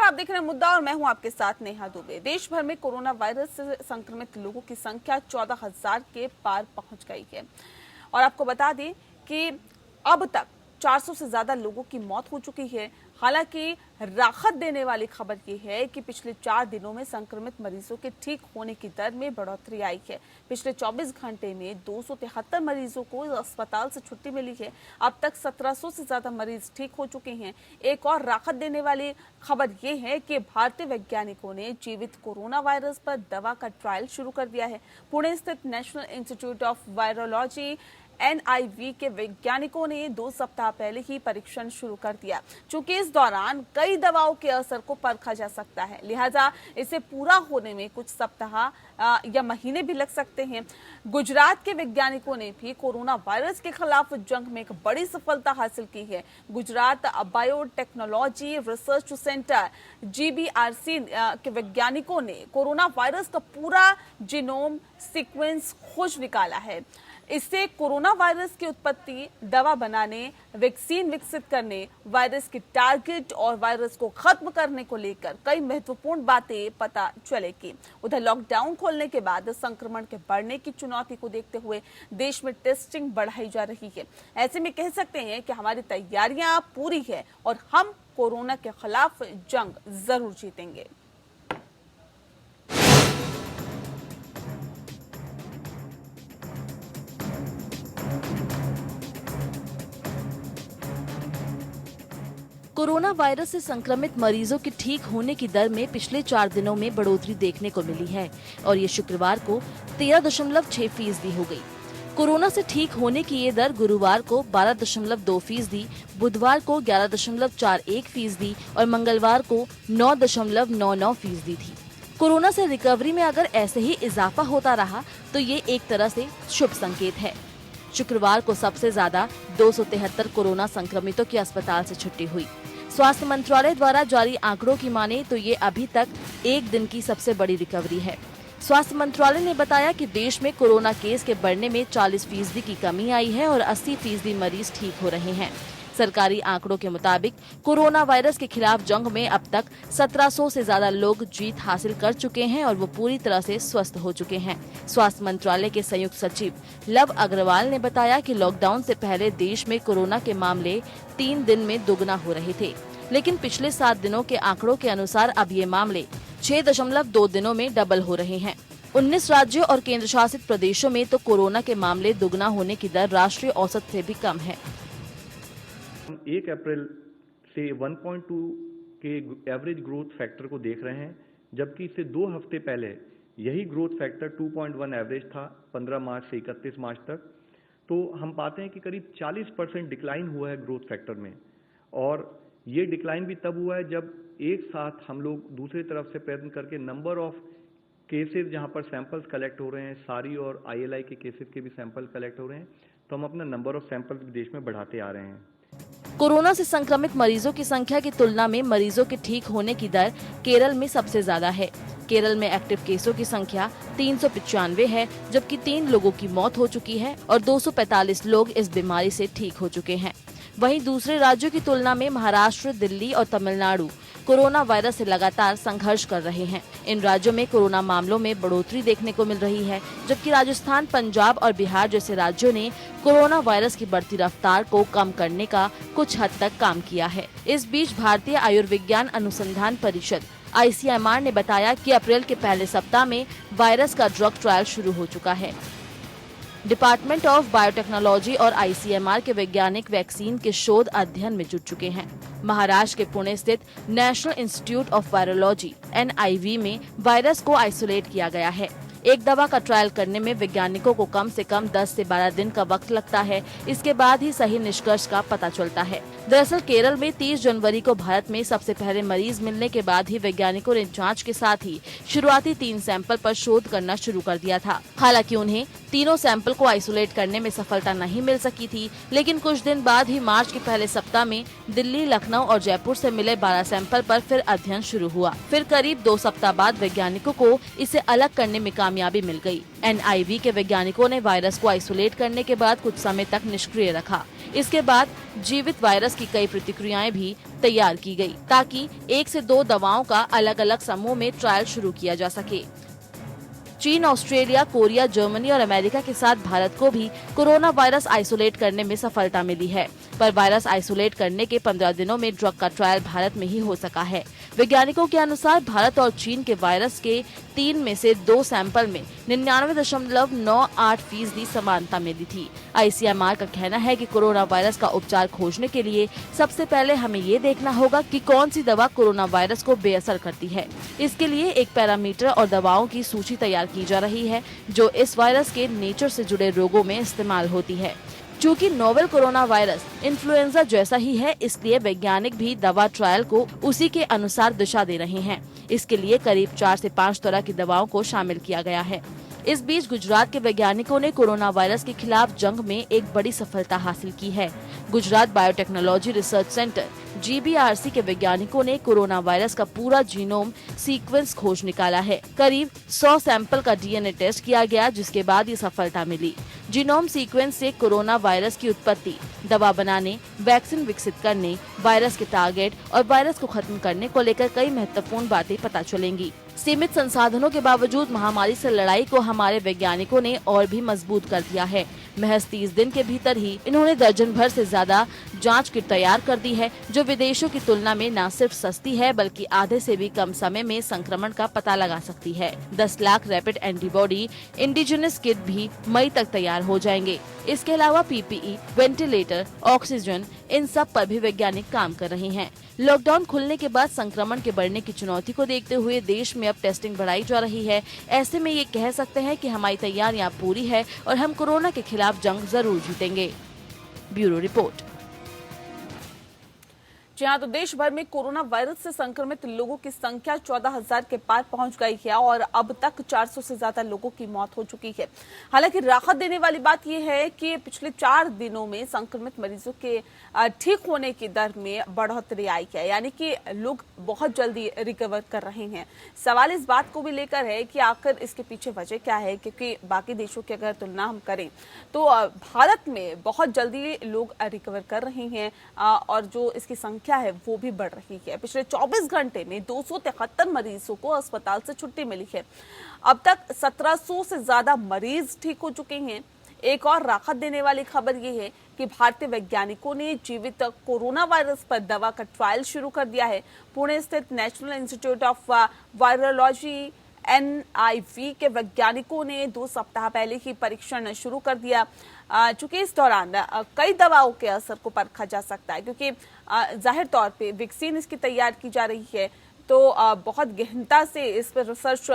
आप देख रहे हैं मुद्दा और मैं हूं आपके साथ नेहा दुबे। देश भर में कोरोना वायरस से संक्रमित लोगों की संख्या 14,000 के पार पहुंच गई है और आपको बता दें कि अब तक 400 से ज्यादा लोगों की मौत हो चुकी है। हालांकि राहत देने वाली खबर यह है कि पिछले 4 दिनों में संक्रमित मरीजों के ठीक होने की दर में बढ़ोतरी आई है। पिछले 24 घंटे में 273 मरीजों को अस्पताल से छुट्टी मिली है। अब तक 1700 से ज्यादा मरीज ठीक हो चुके हैं। एक और राहत देने वाली खबर यह है कि भारतीय वैज्ञानिकों ने जीवित कोरोना वायरस पर दवा का ट्रायल शुरू कर दिया है। पुणे स्थित national institute of virology NIV के वैज्ञानिकों ने 2 सप्ताह पहले ही परीक्षण शुरू कर दिया। चूंकि इस दौरान कई दवाओं के असर को परखा जा सकता है, लिहाजा इसे पूरा होने में कुछ सप्ताह या महीने भी लग सकते हैं। गुजरात के वैज्ञानिकों ने भी कोरोना वायरस के खिलाफ जंग में एक बड़ी सफलता हासिल की है। Gujarat biotechnology research centre GBRC के वैज्ञानिकों ने कोरोना वायरस का पूरा जीनोम सीक्वेंस खोज निकाला है। इससे कोरोना वायरस की उत्पत्ति, दवा बनाने, वैक्सीन विकसित करने, वायरस की टारगेट और वायरस को खत्म करने को लेकर कई महत्वपूर्ण बातें पता चलेगी। उधर लॉकडाउन खोलने के बाद संक्रमण के बढ़ने की चुनौती को देखते हुए देश में टेस्टिंग बढ़ाई जा रही है। ऐसे में कह सकते हैं कि हमारी तैयारियां पूरी है और हम कोरोना के खिलाफ जंग जरूर जीतेंगे। कोरोना वायरस से संक्रमित मरीजों के ठीक होने की दर में पिछले 4 दिनों में बढ़ोतरी देखने को मिली है और ये शुक्रवार को 13.6% हो गई। कोरोना से ठीक होने की ये दर गुरुवार को 12.2%, बुधवार को 11.41% और मंगलवार को 9.99% थी। कोरोना से रिकवरी में अगर ऐसे ही इजाफा होता रहा तो ये एक तरह से शुभ संकेत है। शुक्रवार को सबसे ज्यादा 273 कोरोना संक्रमितों की अस्पताल से छुट्टी हुई। स्वास्थ्य मंत्रालय द्वारा जारी आंकड़ों की माने तो ये अभी तक एक दिन की सबसे बड़ी रिकवरी है। स्वास्थ्य मंत्रालय ने बताया कि देश में कोरोना केस के बढ़ने में 40% की कमी आई है और 80% मरीज ठीक हो रहे हैं। सरकारी आंकड़ों के मुताबिक कोरोना वायरस के खिलाफ जंग में अब तक 1700 से ज्यादा लोग जीत हासिल कर चुके हैं और वो पूरी तरह से स्वस्थ हो चुके हैं। स्वास्थ्य मंत्रालय के संयुक्त सचिव लव अग्रवाल ने बताया कि लॉकडाउन से पहले देश में कोरोना के मामले 3 दिन में दोगुना हो रहे थे, लेकिन पिछले 7 दिनों के आंकड़ों के अनुसार अब ये मामले 6.2 दिनों में डबल हो रहे हैं। 19 राज्यों और केंद्र शासित प्रदेशों में तो कोरोना के मामले दुगना होने की दर राष्ट्रीय औसत से भी कम है। हम 1 अप्रैल से 1.2 के एवरेज ग्रोथ फैक्टर को देख रहे हैं, जबकि इससे 2 हफ्ते पहले यही ग्रोथ फैक्टर 2.1 एवरेज था 15 मार्च से 31 मार्च तक। तो हम पाते हैं कि करीब 40% डिक्लाइन हुआ है ग्रोथ फैक्टर में, और ये डिक्लाइन भी तब हुआ है जब एक साथ हम लोग दूसरी तरफ से प्रयत्न करके नंबर ऑफ केसेस जहां पर सैंपल्स कलेक्ट हो रहे हैं, सारी और ILI के केसेस के भी सैंपल कलेक्ट हो रहे हैं, तो हम अपना नंबर ऑफ सैंपल्स देश में बढ़ाते आ रहे हैं। कोरोना से संक्रमित मरीजों की संख्या की तुलना में मरीजों के ठीक होने की दर केरल में सबसे ज्यादा है। केरल में एक्टिव केसों की संख्या 395 है, जबकि 3 लोगों की मौत हो चुकी है और 245 लोग इस बीमारी से ठीक हो चुके हैं। वहीं दूसरे राज्यों की तुलना में महाराष्ट्र, दिल्ली और तमिलनाडु कोरोना वायरस से लगातार संघर्ष कर रहे हैं। इन राज्यों में कोरोना मामलों में बढ़ोतरी देखने को मिल रही है, जबकि राजस्थान, पंजाब और बिहार जैसे राज्यों ने कोरोना वायरस की बढ़ती रफ्तार को कम करने का कुछ हद तक काम किया है। इस बीच भारतीय आयुर्विज्ञान अनुसंधान परिषद ICMR ने बताया कि अप्रैल के पहले सप्ताह में वायरस का ड्रग ट्रायल शुरू हो चुका है। डिपार्टमेंट ऑफ बायोटेक्नोलॉजी और ICMR के वैज्ञानिक वैक्सीन के शोध अध्ययन में जुट चुके हैं। महाराष्ट्र के पुणे स्थित national institute of virology NIV में वायरस को आइसोलेट किया गया है। एक दवा का ट्रायल करने में वैज्ञानिकों को कम से कम 10 से 12 दिन का वक्त लगता है। इसके बाद ही सही निष्कर्ष का पता चलता है। दरअसल केरल में 30 जनवरी को भारत में सबसे पहले मरीज मिलने के बाद ही वैज्ञानिकों ने जांच के साथ ही शुरुआती 3 सैंपल पर शोध करना शुरू कर दिया था। हालांकि उन्हें तीनों सैंपल को आइसोलेट करने में सफलता नहीं मिल सकी थी, लेकिन कुछ दिन बाद ही मार्च के पहले सप्ताह में दिल्ली, लखनऊ और जयपुर से मिले 12 सैंपल पर फिर अध्ययन शुरू हुआ। फिर करीब 2 सप्ताह बाद वैज्ञानिकों को इसे अलग करने में कामयाबी मिल गई। NIV के वैज्ञानिकों ने वायरस को आइसोलेट करने के बाद कुछ समय तक निष्क्रिय रखा। इसके बाद जीवित वायरस की कई प्रतिक्रियाएं भी तैयार की गई ताकि 1 से 2 दवाओं का अलग अलग समूह में ट्रायल शुरू किया जा सके। चीन, ऑस्ट्रेलिया, कोरिया, जर्मनी और अमेरिका के साथ भारत को भी कोरोना वायरस आइसोलेट करने में सफलता मिली है, पर वायरस आइसोलेट करने के 15 दिनों में ड्रग का ट्रायल भारत में ही हो सका है। वैज्ञानिकों के अनुसार भारत और चीन के वायरस के 3 में से 2 सैंपल में 99.98% समानता मिली थी। ICMR का कहना है कि कोरोना वायरस का उपचार खोजने के लिए सबसे पहले हमें ये देखना होगा कि कौन सी दवा कोरोना वायरस को बेअसर करती है। इसके लिए एक पैरामीटर और दवाओं की सूची तैयार की जा रही है जो इस वायरस के नेचर से जुड़े रोगों में इस्तेमाल होती है। चूँकि नोवेल कोरोना वायरस इन्फ्लुएंजा जैसा ही है, इसलिए वैज्ञानिक भी दवा ट्रायल को उसी के अनुसार दिशा दे रहे हैं। इसके लिए करीब 4 से 5 तरह की दवाओं को शामिल किया गया है। इस बीच गुजरात के वैज्ञानिकों ने कोरोना वायरस के खिलाफ जंग में एक बड़ी सफलता हासिल की है। Gujarat biotechnology research centre GBRC के वैज्ञानिकों ने कोरोना वायरस का पूरा जीनोम सीक्वेंस खोज निकाला है। करीब 100 सैंपल का DNA टेस्ट किया गया, जिसके बाद ये सफलता मिली। जीनोम सीक्वेंस से कोरोना वायरस की उत्पत्ति, दवा बनाने, वैक्सीन विकसित करने, वायरस के टारगेट और वायरस को खत्म करने को लेकर कई महत्वपूर्ण बातें पता चलेंगी। सीमित संसाधनों के बावजूद महामारी से लड़ाई को हमारे वैज्ञानिकों ने और भी मजबूत कर दिया है। महज 30 दिन के भीतर ही इन्होंने दर्जन भर से ज्यादा जांच किट तैयार कर दी है, जो विदेशों की तुलना में न सिर्फ सस्ती है बल्कि आधे से भी कम समय में संक्रमण का पता लगा सकती है। 10 lakh rapid antibody indigenous kit भी मई तक तैयार हो जाएंगे। इसके अलावा PPE, वेंटिलेटर, ऑक्सीजन, इन सब पर भी वैज्ञानिक काम कर रहे हैं। लॉकडाउन खुलने के बाद संक्रमण के बढ़ने की चुनौती को देखते हुए देश में अब टेस्टिंग बढ़ाई जा रही है। ऐसे में ये कह सकते हैं कि हमारी तैयारियां पूरी है और हम कोरोना के खिलाफ जंग जरूर जीतेंगे। Bureau report. जी हाँ, तो देश भर में कोरोना वायरस से संक्रमित लोगों की संख्या 14,000 के पार पहुंच गई है और अब तक 400 से ज्यादा लोगों की मौत हो चुकी है। हालांकि राहत देने वाली बात यह है कि पिछले 4 दिनों में संक्रमित मरीजों के ठीक होने की दर में बढ़ोतरी आई है, यानी कि लोग बहुत जल्दी रिकवर कर रहे हैं। सवाल इस बात को भी लेकर है कि आखिर इसके पीछे वजह क्या है, क्योंकि बाकी देशों की अगर तुलना हम करें तो भारत में बहुत जल्दी लोग रिकवर कर रहे हैं और जो इसकी संख्या है वो भी बढ़ रही है। पिछले 24 घंटे में 273 मरीजों को अस्पताल से छुट्टी मिली है। अब तक 1700 से ज्यादा मरीज ठीक हो चुके हैं। एक और राहत देने वाली खबर ये है कि भारतीय वैज्ञानिकों ने जीवित कोरोना वायरस पर दवा का ट्रायल शुरू कर दिया है। पुणे स्थित national institute of virology NIV के वैज्ञानिकों ने 2 सप्ताह पहले ही परीक्षण शुरू कर दिया। चूंकि इस दौरान कई दवाओं के असर को परखा जा सकता है, क्योंकि जाहिर तौर पे वैक्सीन इसकी तैयार की जा रही है, तो बहुत गहनता से इस पर रिसर्च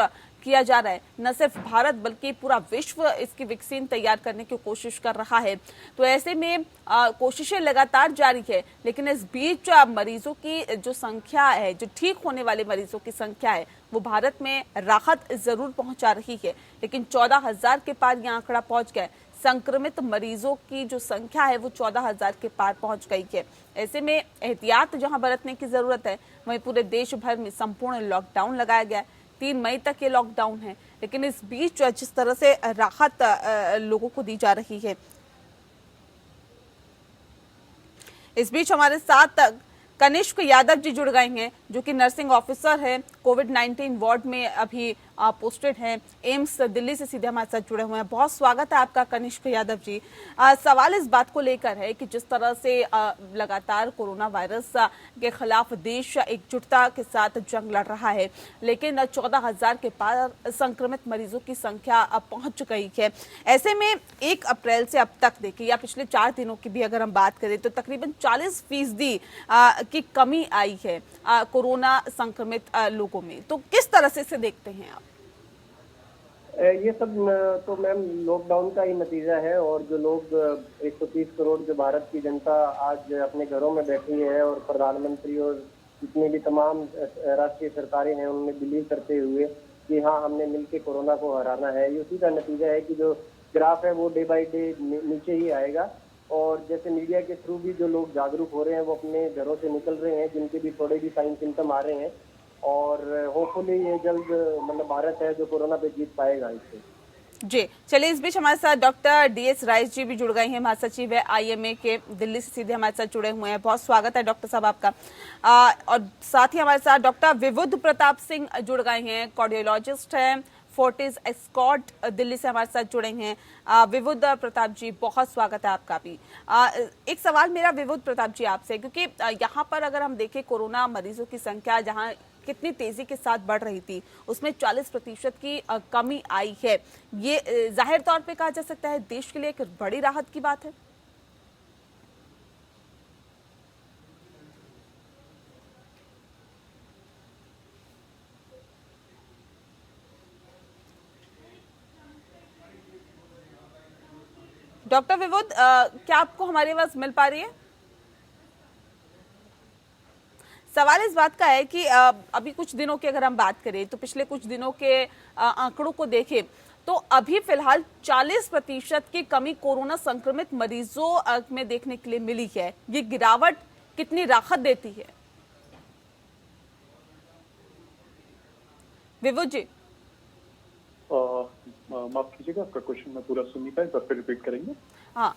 किया जा रहा है। न सिर्फ भारत बल्कि पूरा विश्व इसकी वैक्सीन तैयार करने की कोशिश कर रहा है। तो ऐसे में कोशिशें लगातार जारी है, लेकिन इस बीच मरीजों की जो संख्या है, जो ठीक होने वाले मरीजों की संख्या है, वो भारत में राहत जरूर पहुंचा रही है, लेकिन 14,000 के पार यह आंकड़ा पहुंच गया। संक्रमित मरीजों की जो संख्या है वो 14,000 के पार पहुंच गई है। ऐसे में एहतियात जहां बरतने की जरूरत है, वहीं पूरे देश भर में संपूर्ण लॉकडाउन लगाया गया है। 3 मई तक ये लॉकडाउन है, लेकिन इस बीच जिस तरह से राहत लोगों को दी जा रही है, इस बीच हमारे साथ कनिष्क यादव जी जुड़ गए हैं, जो कि नर्सिंग ऑफिसर है, कोविड-19 वार्ड में अभी पोस्टेड हैं, एम्स दिल्ली से सीधे हमारे साथ जुड़े हुए हैं। बहुत स्वागत है आपका कनिष्क यादव जी। सवाल इस बात को लेकर है कि जिस तरह से लगातार कोरोना वायरस के खिलाफ देश एकजुटता के साथ जंग लड़ रहा है, लेकिन 14,000 के पार संक्रमित मरीजों की संख्या अब पहुंच गई है। ऐसे में 1 अप्रैल से अब तक देखिए, या पिछले 4 दिनों की भी अगर हम बात करें तो तकरीबन 40% की कमी आई है कोरोना संक्रमित लोगों में। तो किस तरह से इसे देखते हैं आप? ये सब तो मैम लॉकडाउन का ही नतीजा है, और जो लोग 130 करोड़ जो भारत की जनता आज अपने घरों में बैठी है और प्रधानमंत्री और जितनी भी तमाम राष्ट्रीय सरकारें हैं उनमें बिलीव करते हुए कि हाँ हमने मिलकर कोरोना को हराना है, ये उसी का नतीजा है कि जो ग्राफ है वो डे बाई डे नीचे ही आएगा। और जैसे मीडिया के थ्रू भी जो लोग जागरूक हो रहे हैं वो अपने घरों से निकल रहे हैं, जिनके भी थोड़े भी साइन सिम्टम आ रहे हैं, और होपफुली ये जल्द मतलब भारत है जो कोरोना पे जीत पाएगा इससे। जी चलिए, इस बीच हमारे साथ डॉक्टर DS राइस जी भी जुड़ गए हैं, महासचिव है IMA के, दिल्ली से सीधे हमारे साथ जुड़े हुए हैं। बहुत स्वागत है डॉक्टर साहब आपका। और साथ ही हमारे साथ डॉक्टर विबुध प्रताप सिंह जुड़ गए हैं, कार्डियोलॉजिस्ट हैं, फोर्टिस एस्कॉर्ट दिल्ली से हमारे साथ जुड़े हैं। विबुध प्रताप जी, बहुत स्वागत है आपका भी। एक सवाल मेरा विबुध प्रताप जी आपसे, क्योंकि यहाँ पर अगर हम देखें कोरोना मरीजों की संख्या जहाँ कितनी तेजी के साथ बढ़ रही थी, उसमें 40% की कमी आई है। ये जाहिर तौर पे कहा जा सकता है देश के लिए एक बड़ी राहत की बात है। डॉक्टर विबुध, क्या आपको हमारी आवाज मिल पा रही है? सवाल इस बात का है कि अभी कुछ दिनों की अगर हम बात करें तो पिछले कुछ दिनों के आंकड़ों को देखें तो अभी फिलहाल 40% की कमी कोरोना संक्रमित मरीजों में देखने के लिए मिली है। ये गिरावट कितनी राहत देती है? विबुध जी, माफ कीजिएगा, आपका क्वेश्चन मैं पूरा सुन नहीं पाया, फिर रिपीट करेंगे। हाँ,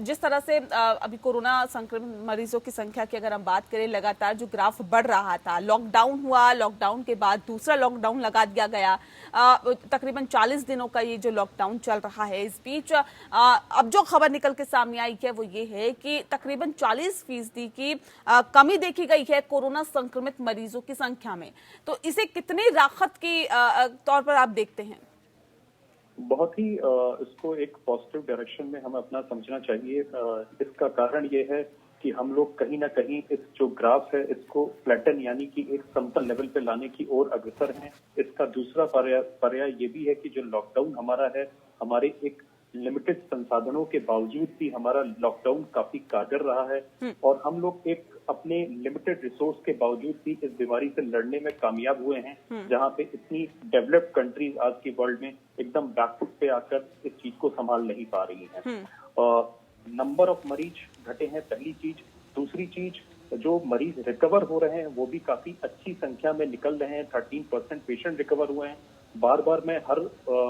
जिस तरह से अभी कोरोना संक्रमित मरीजों की संख्या की अगर हम बात करें, लगातार जो ग्राफ बढ़ रहा था, लॉकडाउन हुआ, लॉकडाउन के बाद दूसरा लॉकडाउन लगा दिया गया, तकरीबन 40 दिनों का ये जो लॉकडाउन चल रहा है, इस बीच अब जो खबर निकल के सामने आई है वो ये है कि तकरीबन 40% की कमी देखी गई है कोरोना संक्रमित मरीजों की संख्या में। तो इसे कितनी राहत की तौर पर आप देखते हैं? बहुत ही इसको एक पॉजिटिव डायरेक्शन में हमें अपना समझना चाहिए। इसका कारण ये है कि हम लोग कहीं ना कहीं इस जो ग्राफ है इसको फ्लैटन यानी कि एक समतल लेवल पे लाने की ओर अग्रसर हैं। इसका दूसरा पर्याय ये भी है कि जो लॉकडाउन हमारा है, हमारे एक लिमिटेड संसाधनों के बावजूद भी हमारा लॉकडाउन काफी कारगर रहा है और हम लोग एक अपने लिमिटेड रिसोर्स के बावजूद भी इस बीमारी से लड़ने में कामयाब हुए हैं, जहां पे इतनी डेवलप्ड कंट्रीज आज की वर्ल्ड में एकदम बैकफुट पे आकर इस चीज को संभाल नहीं पा रही हैं। नंबर ऑफ मरीज घटे हैं, पहली चीज। दूसरी चीज, जो मरीज रिकवर हो रहे हैं वो भी काफी अच्छी संख्या में निकल रहे हैं। 13% पेशेंट रिकवर हुए हैं। बार बार मैं हर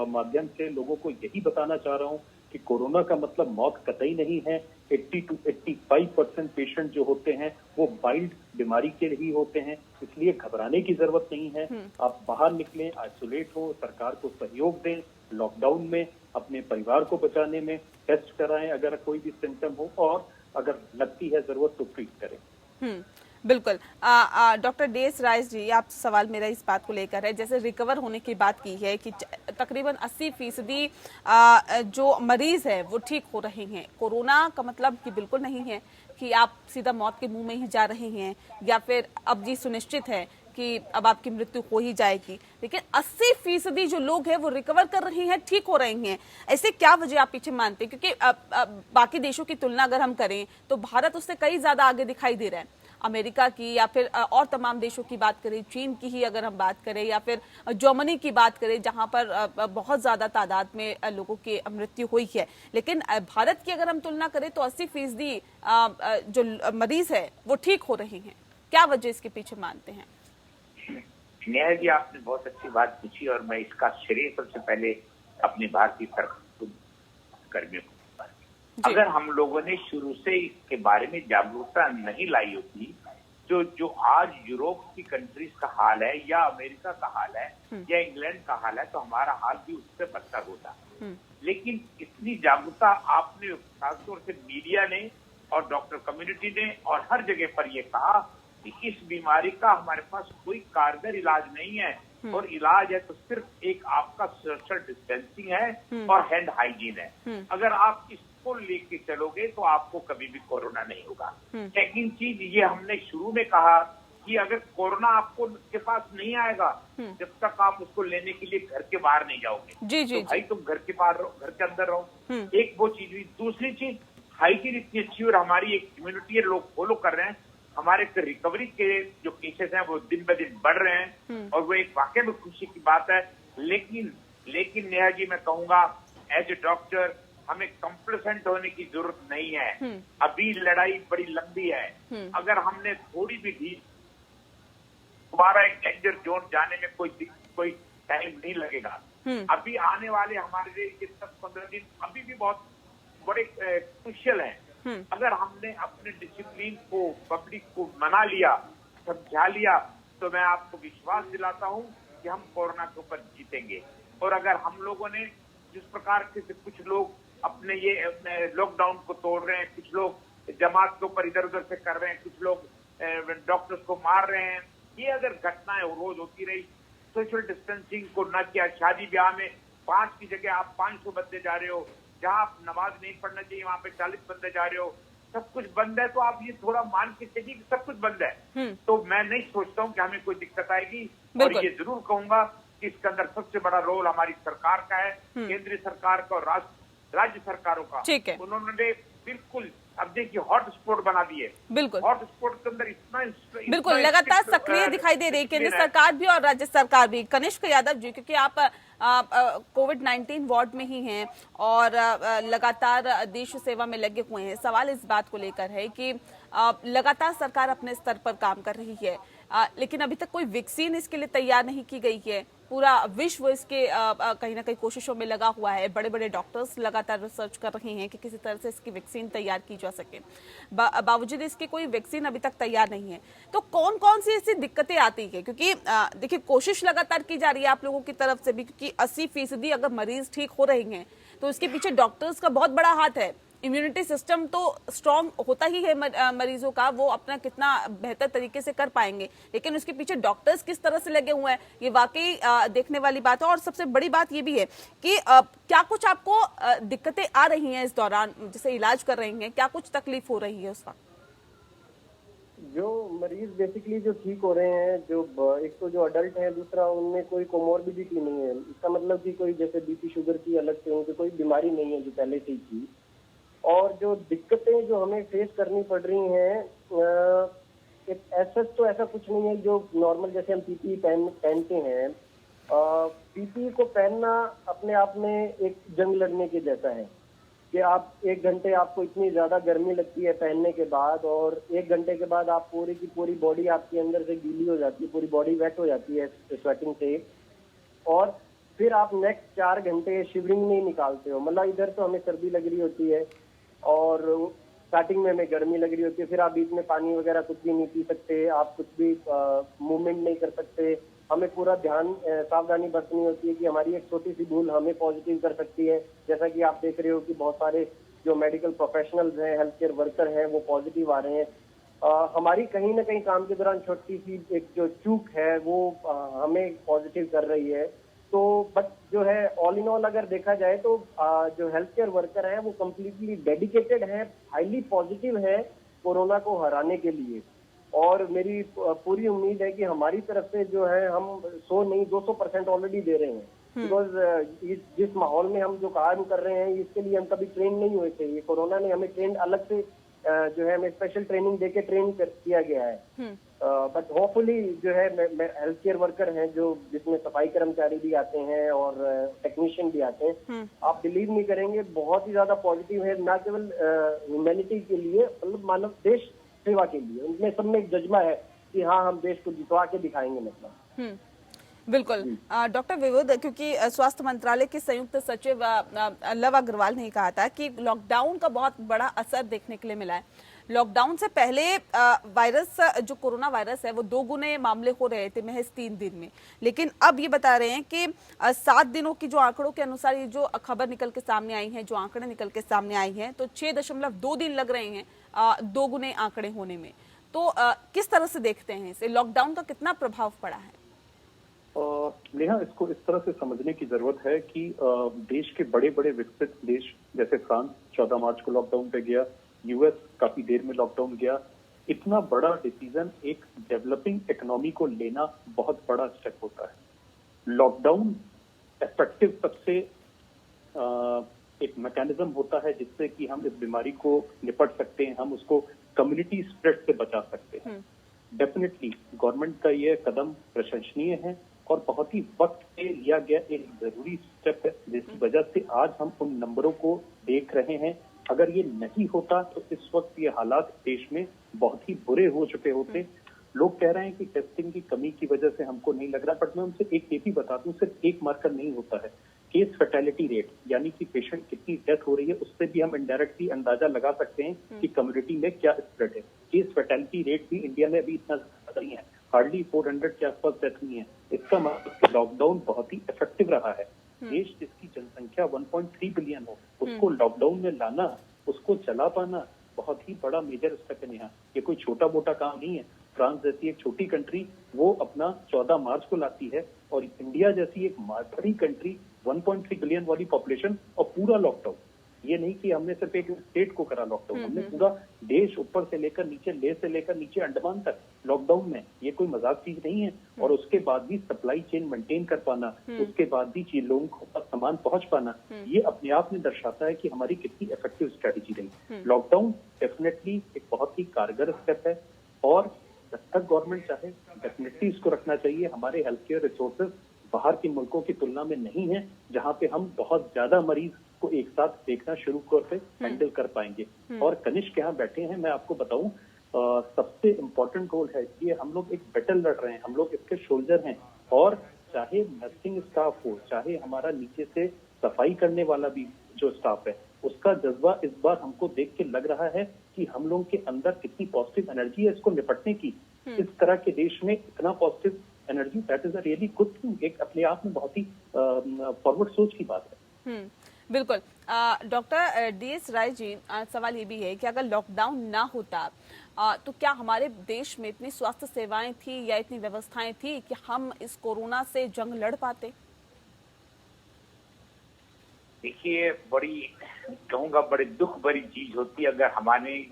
माध्यम से लोगों को यही बताना चाह रहा हूँ कि कोरोना का मतलब मौत कतई नहीं है। 80 to 85% पेशेंट जो होते हैं वो माइल्ड बीमारी के ही होते हैं, इसलिए घबराने की जरूरत नहीं है। आप बाहर निकलें, आइसोलेट हो, सरकार को सहयोग दें, लॉकडाउन में अपने परिवार को बचाने में टेस्ट कराएं अगर कोई भी सिम्टम हो, और अगर लगती है जरूरत तो ट्रीट करें। बिल्कुल। डॉक्टर DS राइस जी, आप सवाल मेरा इस बात को लेकर है, जैसे रिकवर होने की बात की है कि तकरीबन 80% जो मरीज है वो ठीक हो रहे हैं। कोरोना का मतलब कि बिल्कुल नहीं है कि आप सीधा मौत के मुंह में ही जा रहे हैं या फिर अब जी सुनिश्चित है कि अब आपकी मृत्यु हो ही जाएगी, लेकिन 80% जो लोग हैं वो रिकवर कर रहे हैं, ठीक हो रहे हैं। ऐसे क्या वजह आप पीछे मानते हैं? क्योंकि बाकी देशों की तुलना अगर हम करें तो भारत उससे कई ज्यादा आगे दिखाई दे रहा है। अमेरिका की या फिर और तमाम देशों की बात करें, चीन की ही अगर हम बात करें या फिर जर्मनी की बात करें, जहां पर बहुत ज्यादा तादाद में लोगों की मृत्यु हुई है, लेकिन भारत की अगर हम तुलना करें तो 80% जो मरीज है वो ठीक हो रहे हैं। क्या वजह इसके पीछे मानते हैं? नेहा जी, आपने बहुत अच्छी बात पूछी और मैं इसका श्रेय सबसे पहले अपनी भारतीय सरकार कर्मियों को। अगर हम लोगों ने शुरू से इसके बारे में जागरूकता नहीं लाई होती, जो आज यूरोप की कंट्रीज का हाल है या अमेरिका का हाल है या इंग्लैंड का हाल है, तो हमारा हाल भी उससे बदतर होता। लेकिन इतनी जागरूकता आपने खासतौर से मीडिया ने और डॉक्टर कम्युनिटी ने और हर जगह पर यह कहा कि इस बीमारी का हमारे पास कोई कारगर इलाज नहीं है, और इलाज है तो सिर्फ एक आपका सोशल डिस्टेंसिंग है और हैंड हाइजीन है। अगर आप इसको लेके चलोगे तो आपको कभी भी कोरोना नहीं होगा। सेकंड चीज, ये हमने शुरू में कहा कि अगर कोरोना आपको के पास नहीं आएगा जब तक आप उसको लेने के लिए घर के बाहर नहीं जाओगे। तो भाई तुम घर के बाहर रहो, घर के अंदर रहो। एक वो चीज हुई। दूसरी चीज, हाइजीन इतनी अच्छी और हमारी एक कम्युनिटी है, लोग फॉलो कर रहे हैं। हमारे रिकवरी के जो केसेस हैं वो दिन ब दिन बढ़ रहे हैं और वो एक वाकई में खुशी की बात है। लेकिन नेहा जी, मैं कहूंगा एज ए डॉक्टर हमें कंप्लेसेंट होने की जरूरत नहीं है। अभी लड़ाई बड़ी लंबी है। अगर हमने थोड़ी भी ढील, दोबारा एक डेंजर जोन जाने में कोई टाइम नहीं लगेगा। अभी आने वाले हमारे लिए ये 10-15 दिन अभी भी बहुत बड़े क्रुशियल हैं। अगर हमने अपने डिसिप्लिन को, पब्लिक को मना लिया, समझा लिया, तो मैं आपको विश्वास दिलाता हूं कि हम कोरोना के ऊपर जीतेंगे। और अगर हम लोगों ने जिस प्रकार से कुछ लोग अपने ये लॉकडाउन को तोड़ रहे हैं, कुछ लोग जमात के ऊपर इधर उधर से कर रहे हैं, कुछ लोग डॉक्टर्स को मार रहे हैं, ये अगर घटनाएं रोज होती रही, सोशल डिस्टेंसिंग को न किया, शादी ब्याह में 5 की जगह आप 500 बंदे जा रहे हो, जहां आप नमाज नहीं पढ़ना चाहिए वहां पे 40 बंदे जा रहे हो, सब कुछ बंद है, तो आप ये थोड़ा मान के चलिए कि सब कुछ बंद है। तो मैं नहीं सोचता हूँ कि हमें कोई दिक्कत आएगी। और ये जरूर कहूंगा कि इसके अंदर सबसे बड़ा रोल हमारी सरकार का है, केंद्रीय सरकार का और राज्य सरकारों का। ठीक है। उन्होंने बिल्कुल अब देखिए हॉट स्पॉट बना दिए। बिल्कुल हॉट स्पॉट के अंदर इतना बिल्कुल लगातार सक्रिय दिखाई दे रही है केंद्र सरकार भी और राज्य सरकार भी। कनिष्क यादव जी, क्योंकि आप कोविड-19 वार्ड में ही हैं और लगातार देश सेवा में लगे हुए हैं, सवाल इस बात को लेकर है कि लगातार सरकार अपने स्तर पर काम कर रही है, लेकिन अभी तक कोई वैक्सीन इसके लिए तैयार नहीं की गई है। पूरा विश्व इसके कहीं ना कहीं कोशिशों में लगा हुआ है। बड़े बड़े डॉक्टर्स लगातार रिसर्च कर रहे हैं कि किसी तरह से इसकी वैक्सीन तैयार की जा सके। बावजूद इसके कोई वैक्सीन अभी तक तैयार नहीं है। तो कौन कौन सी ऐसी दिक्कतें आती है? क्योंकि देखिए कोशिश लगातार की जा रही है आप लोगों की तरफ से भी, क्योंकि 80% अगर मरीज ठीक हो रहे हैं तो इसके पीछे डॉक्टर्स का बहुत बड़ा हाथ है। इम्यूनिटी सिस्टम तो स्ट्रांग होता ही है मरीजों का, वो अपना कितना बेहतर तरीके से कर पाएंगे, लेकिन उसके पीछे डॉक्टर्स किस तरह से लगे हुए हैं ये वाकई देखने वाली बात है। और सबसे बड़ी बात ये भी है कि क्या कुछ आपको दिक्कतें आ रही हैं इस दौरान, जैसे इलाज कर रही हैं, क्या कुछ तकलीफ हो रही है उस वक्त? जो मरीज बेसिकली जो ठीक हो रहे हैं, जो एक तो जो अडल्ट है, दूसरा उनमें कोई कोमोर्बिडिटी नहीं है। इसका मतलब कि कोई जैसे बीपी शुगर की अलग से उनकी कोई बीमारी नहीं है जो पहले से ही थी। और जो दिक्कतें जो हमें फेस करनी पड़ रही हैं, एक तो ऐसा कुछ नहीं है जो नॉर्मल जैसे हम पीपीई पहनते हैं। पीपीई को पहनना अपने आप में एक जंग लड़ने के जैसा है कि आप 1 घंटे आपको इतनी ज्यादा गर्मी लगती है पहनने के बाद, और 1 घंटे के बाद आप पूरी की पूरी बॉडी आपके अंदर से गीली हो जाती है, पूरी बॉडी वेट हो जाती है स्वेटिंग से, और फिर आप नेक्स्ट 4 घंटे शिवरिंग नहीं निकालते हो। मतलब इधर तो हमें सर्दी लग रही होती है और स्टार्टिंग में हमें गर्मी लग रही होती है, फिर आप बीच में पानी वगैरह कुछ भी नहीं पी सकते, आप कुछ भी मूवमेंट नहीं कर सकते। हमें पूरा ध्यान सावधानी बरतनी होती है कि हमारी एक छोटी सी भूल हमें पॉजिटिव कर सकती है। जैसा कि आप देख रहे हो कि बहुत सारे जो मेडिकल प्रोफेशनल्स हैं, हेल्थ केयर वर्कर हैं, वो पॉजिटिव आ रहे हैं। हमारी कहीं ना कहीं काम के दौरान छोटी सी एक जो चूक है वो हमें पॉजिटिव कर रही है। तो बट जो है ऑल इन ऑल अगर देखा जाए तो जो हेल्थ केयर वर्कर हैं वो कम्प्लीटली डेडिकेटेड हैं, हाईली पॉजिटिव है कोरोना को हराने के लिए। और मेरी पूरी उम्मीद है कि हमारी तरफ से जो है हम 100 नहीं 200% ऑलरेडी दे रहे हैं। बिकॉज जिस माहौल में हम जो काम कर रहे हैं इसके लिए हम कभी ट्रेन नहीं हुए थे। ये कोरोना ने हमें ट्रेन अलग से जो है हमें स्पेशल ट्रेनिंग देके ट्रेन किया गया है। बट होपफुली जो है हेल्थ केयर वर्कर हैं जो जिसमें सफाई कर्मचारी भी आते हैं और टेक्नीशियन भी आते हैं, आप बिलीव नहीं करेंगे बहुत ही ज्यादा पॉजिटिव है, ना केवल ह्यूमैनिटी के लिए मतलब मानव देश सेवा के लिए। उनमें सब में एक जज्बा है कि हाँ हम देश को जितवा के दिखाएंगे। मतलब बिल्कुल डॉक्टर विविध, क्योंकि स्वास्थ्य मंत्रालय के संयुक्त सचिव लव अग्रवाल ने कहा था कि लॉकडाउन का बहुत बड़ा असर देखने के लिए मिला है। लॉकडाउन से पहले वायरस जो कोरोना वायरस है वो 2 गुने मामले हो रहे थे महज 3 दिन में, लेकिन अब ये बता रहे हैं कि 7 दिनों की जो आंकड़ों के अनुसार ये जो खबर निकल के सामने आई है, जो आंकड़े निकल के सामने आई हैं, तो 6.2 दिन लग रहे हैं 2 गुने आंकड़े होने में। तो किस तरह से देखते हैं इसे, लॉकडाउन का कितना प्रभाव पड़ा है? नेहा, इसको इस तरह से समझने की जरूरत है कि देश के बड़े बड़े विकसित देश जैसे फ्रांस 14 मार्च को लॉकडाउन पे गया, यूएस काफी देर में लॉकडाउन गया। इतना बड़ा डिसीजन एक डेवलपिंग इकोनॉमी को लेना बहुत बड़ा स्टेप होता है। लॉकडाउन इफेक्टिव सबसे एक मैकेनिज्म होता है जिससे कि हम इस बीमारी को निपट सकते हैं, हम उसको कम्युनिटी स्प्रेड से बचा सकते हैं। डेफिनेटली गवर्नमेंट का यह कदम प्रशंसनीय है और बहुत ही वक्त पे लिया गया एक जरूरी स्टेप है, जिसकी वजह से आज हम उन नंबरों को देख रहे हैं। अगर ये नहीं होता तो इस वक्त ये हालात देश में बहुत ही बुरे हो चुके होते। लोग कह रहे हैं कि टेस्टिंग की कमी की वजह से हमको नहीं लग रहा, बट मैं उनसे एक ये भी बता दूं, सिर्फ एक मार्कर नहीं होता है। केस फैटेलिटी रेट यानी कि पेशेंट कितनी डेथ हो रही है, उससे भी हम इनडायरेक्टली अंदाजा लगा सकते हैं कि कम्युनिटी में क्या स्प्रेड है। केस फैटेलिटी रेट भी इंडिया में अभी इतना ज्यादा नहीं है, हार्डली 400 के आसपास डेथ हुई है। इसका मतलब लॉकडाउन बहुत ही इफेक्टिव रहा है। देश जिसकी जनसंख्या 1.3 बिलियन हो, उसको लॉकडाउन में लाना, उसको चला पाना बहुत ही बड़ा मेजर स्टेप है। यहाँ ये कोई छोटा मोटा काम नहीं है। फ्रांस जैसी एक छोटी कंट्री वो अपना 14 मार्च को लाती है, और इंडिया जैसी एक बड़ी कंट्री 1.3 बिलियन वाली पॉपुलेशन और पूरा लॉकडाउन। ये नहीं कि हमने सिर्फ एक स्टेट को करा लॉकडाउन, हमने पूरा देश ऊपर से लेकर नीचे, लेह से लेकर नीचे अंडमान तक लॉकडाउन में। ये कोई मजाक चीज नहीं है। और उसके बाद भी सप्लाई चेन मेंटेन कर पाना, उसके बाद भी लोगों को सामान पहुंच पाना, ये अपने आप में दर्शाता है कि हमारी कितनी इफेक्टिव स्ट्रेटेजी रही। लॉकडाउन डेफिनेटली एक बहुत ही कारगर स्टेप है, और जब तक गवर्नमेंट चाहे डेफिनेटली इसको रखना चाहिए। हमारे हेल्थ केयर रिसोर्सेज बाहर के मुल्कों की तुलना में नहीं है, जहां पे हम बहुत ज्यादा मरीज को एक साथ देखना शुरू करके हैंडल कर पाएंगे। और कनिष्क यहाँ बैठे हैं, मैं आपको बताऊं, सबसे इम्पोर्टेंट रोल है ये। हम लोग एक बैटल लड़ रहे हैं, हम लोग इसके सोल्जर हैं। और चाहे नर्सिंग स्टाफ हो, चाहे हमारा नीचे से सफाई करने वाला भी जो स्टाफ है, उसका जज्बा इस बार हमको देख के लग रहा है कि हम लोगों के अंदर कितनी पॉजिटिव एनर्जी है इसको निपटने की। इस तरह के देश में इतना positive energy, that is a really good thing. एक अपने आप में बहुत ही फॉरवर्ड सोच की बात है। बिल्कुल। डॉक्टर DS राय जी, सवाल ये भी है कि अगर लॉकडाउन ना होता तो क्या हमारे देश में इतनी स्वास्थ्य सेवाएं थी या इतनी व्यवस्थाएं थी कि हम इस कोरोना से जंग लड़ पाते? देखिए, बड़ी कहूँगा बड़ी दुख भरी चीज होती है अगर हमारी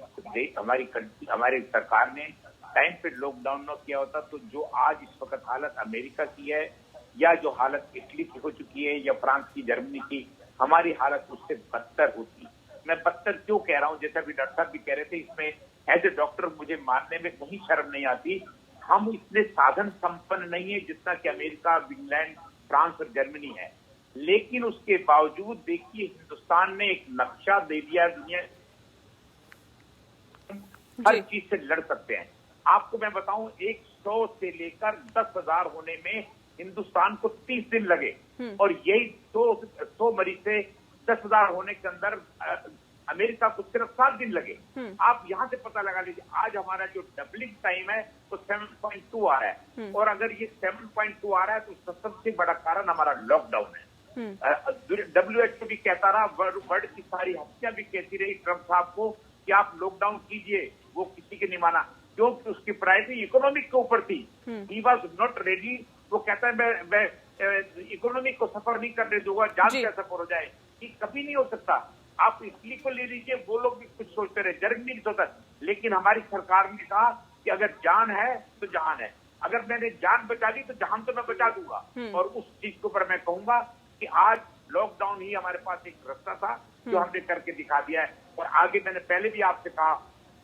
सरकार ने टाइम पे लॉकडाउन न किया होता, तो जो आज इस वक्त हालत अमेरिका की है, या जो हालत इटली की हो चुकी है, या फ्रांस की, जर्मनी की, हमारी हालत उससे बदतर होती। मैं बदतर क्यों कह रहा हूँ, जैसा भी डॉक्टर साहब भी कह रहे थे, इसमें एज ए डॉक्टर मुझे मानने में कहीं शर्म नहीं आती। हम इतने साधन संपन्न नहीं है जितना कि अमेरिका, इंग्लैंड, फ्रांस और जर्मनी है। लेकिन उसके बावजूद देखिए, हिंदुस्तान ने एक नक्शा दे दिया दुनिया, हर चीज से लड़ सकते हैं। आपको मैं बताऊं, 100 से लेकर 10,000 होने में हिंदुस्तान को 30 दिन लगे, और यही 100 मरीज से 10,000 होने के अंदर अमेरिका को सिर्फ 7 दिन लगे। आप यहां से पता लगा लीजिए, आज हमारा जो डबलिंग टाइम है वो 7.2 आ रहा है, और अगर ये 7.2 आ रहा है तो उसका सबसे बड़ा कारण हमारा लॉकडाउन है। WHO भी कहता रहा, वर्ल्ड की सारी हस्तियां भी कहती रही ट्रम्प साहब को कि आप लॉकडाउन कीजिए, वो किसी के नहीं माना, क्योंकि उसकी प्रायोरिटी इकोनॉमिक के ऊपर थी। He was not ready. वो कहता है मैं इकोनॉमिक को सफर नहीं करने दूंगा, जान कैसा सफर हो जाए, ये कभी नहीं हो सकता। आप इटली को ले लीजिए, वो लोग भी कुछ सोचते रहे, जर्मनी भी सोचता, लेकिन हमारी सरकार ने कहा कि अगर जान है तो जहान है, अगर मैंने जान बचा ली तो जहान तो मैं बचा दूंगा। और उस चीज के ऊपर मैं कहूंगा कि आज लॉकडाउन ही हमारे पास एक रास्ता था जो हमने करके दिखा दिया है। और आगे मैंने पहले भी आपसे कहा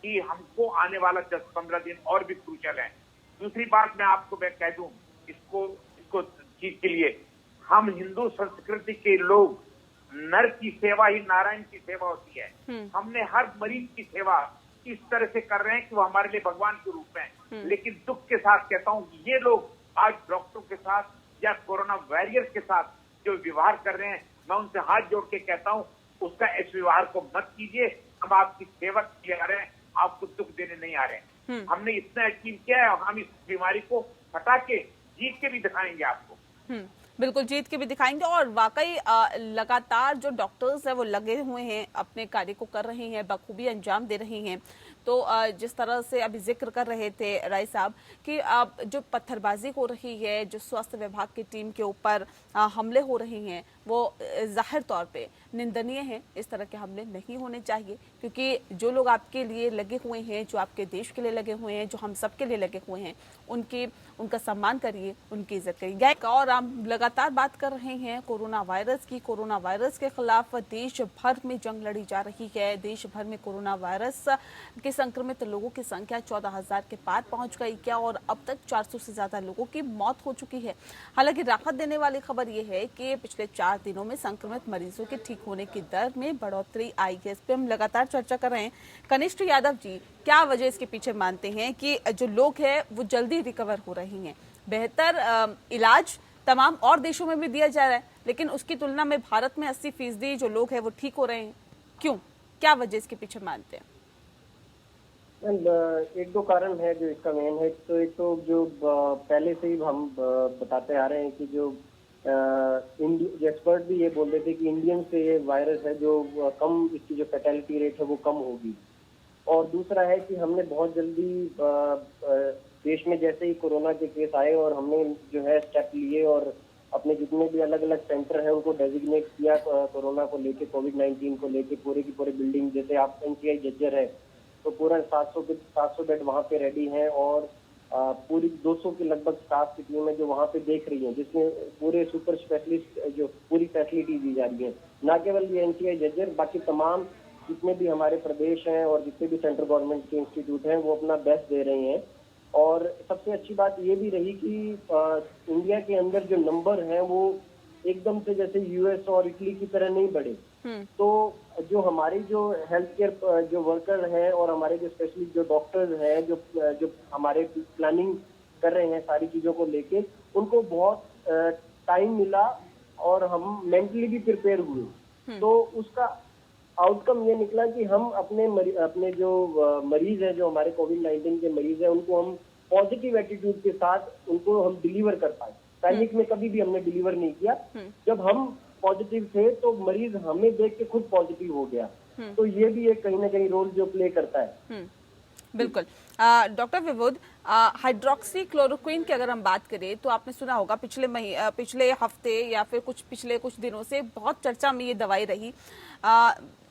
कि हमको आने वाला 10-15 दिन और भी क्रूशियल है। दूसरी बात मैं आपको कह दूं, इसको चीज के लिए, हम हिंदू संस्कृति के लोग, नर की सेवा ही नारायण की सेवा होती है। हमने हर मरीज की सेवा इस तरह से कर रहे हैं कि वो हमारे लिए भगवान के रूप में। लेकिन दुख के साथ कहता हूं कि ये लोग आज डॉक्टरों के साथ या कोरोना वॉरियर्स के साथ जो व्यवहार कर रहे हैं, मैं उनसे हाथ जोड़ के कहता हूं, उसका इस व्यवहार को मत कीजिए। हम आपकी सेवा किए आ रहे हैं, आपको दुख देने नहीं आ रहे हैं। हमने इतना यकीन किया है, हम इस बीमारी को हटा के जीत के भी दिखाएंगे आपको। बिल्कुल जीत के भी दिखाएंगे। और वाकई लगातार जो डॉक्टर्स हैं वो लगे हुए हैं, अपने कार्य को कर रहे हैं, बखूबी अंजाम दे रहे हैं। तो जिस तरह से अभी जिक्र कर रहे थे राय साहब कि जो पत्थरबाजी हो रही है, जो स्वास्थ्य विभाग की टीम के ऊपर हमले हो रहे हैं, वो जाहिर तौर पे निंदनीय है। इस तरह के हमले नहीं होने चाहिए, क्योंकि जो लोग आपके लिए लगे हुए हैं, जो आपके देश के लिए लगे हुए हैं, जो हम सबके लिए लगे हुए हैं, उनका सम्मान करिए, उनकी इज्जत करिए। और हम लगातार बात कर रहे हैं कोरोना वायरस की। कोरोना वायरस के खिलाफ देश भर में जंग लड़ी जा रही है। देश भर में कोरोना वायरस के कि संक्रमित लोगों की संख्या 14,000 के पार पहुंच गई क्या और अब तक 400 से ज्यादा लोगों की मौत हो चुकी है। हालांकि राहत देने वाली खबर यह है कि पिछले 4 दिनों में संक्रमित मरीजों के ठीक होने की दर में बढ़ोतरी आई है। इस पर हम लगातार चर्चा कर रहे हैं। कनिष्ठ यादव जी, क्या वजह इसके पीछे मानते हैं कि जो लोग हैं वो जल्दी रिकवर हो रही हैं? बेहतर इलाज तमाम और देशों में भी दिया जा रहा है, लेकिन उसकी तुलना में भारत में 80% जो लोग हैं वो ठीक हो रहे हैं। क्यों, क्या वजह इसके पीछे मानते हैं? एक दो कारण है जो इसका मेन है। तो एक तो जो पहले से ही हम बताते आ रहे हैं कि जो एक्सपर्ट भी ये बोल रहे थे कि इंडियन से ये वायरस है जो कम, इसकी जो फैटेलिटी रेट है वो कम होगी। और दूसरा है कि हमने बहुत जल्दी देश में जैसे ही कोरोना के केस आए और हमने जो है स्टेप लिए और अपने जितने भी अलग अलग सेंटर है उनको डेजिग्नेट किया कोरोना को लेके, कोविड-19 को लेके, पूरे की पूरे बिल्डिंग, जैसे आप NCI जज्जर है तो पूरा 700 बेड वहाँ पे रेडी है और पूरी 200 के लगभग स्टाफ की टीम है जो वहाँ पे देख रही है, जिसमें पूरे सुपर स्पेशलिस्ट जो पूरी फैसिलिटी दी जा रही है। ना केवल ये NCI जज्जर, बाकी तमाम जितने भी हमारे प्रदेश हैं और जितने भी सेंट्रल गवर्नमेंट के इंस्टीट्यूट हैं वो अपना बेस्ट दे रहे हैं। और सबसे अच्छी बात ये भी रही कि इंडिया के अंदर जो नंबर हैं वो एकदम से जैसे US और इटली की तरह नहीं बढ़े। तो जो हमारी जो हेल्थ केयर जो वर्कर हैं और हमारे जो स्पेशलिस्ट जो डॉक्टर्स हैं जो हमारे प्लानिंग कर रहे हैं सारी चीजों को लेके, उनको बहुत टाइम मिला और हम मेंटली भी प्रिपेयर हुए। तो उसका आउटकम ये निकला कि हम अपने जो मरीज है, जो हमारे कोविड-19 के मरीज है, उनको हम पॉजिटिव एटीट्यूड के साथ उनको हम डिलीवर कर पाए। पैनिक में कभी भी हमने डिलीवर नहीं किया। जब हम पॉजिटिव थे तो मरीज हमें देख के खुद पॉजिटिव हो गया। तो ये भी एक कहीं ना कहीं रोल जो प्ले करता है। बिल्कुल। डॉक्टर विबुध, हाइड्रोक्सी क्लोरोक्विन की अगर हम बात करें तो आपने सुना होगा पिछले हफ्ते या फिर पिछले कुछ दिनों से बहुत चर्चा में ये दवाई रही।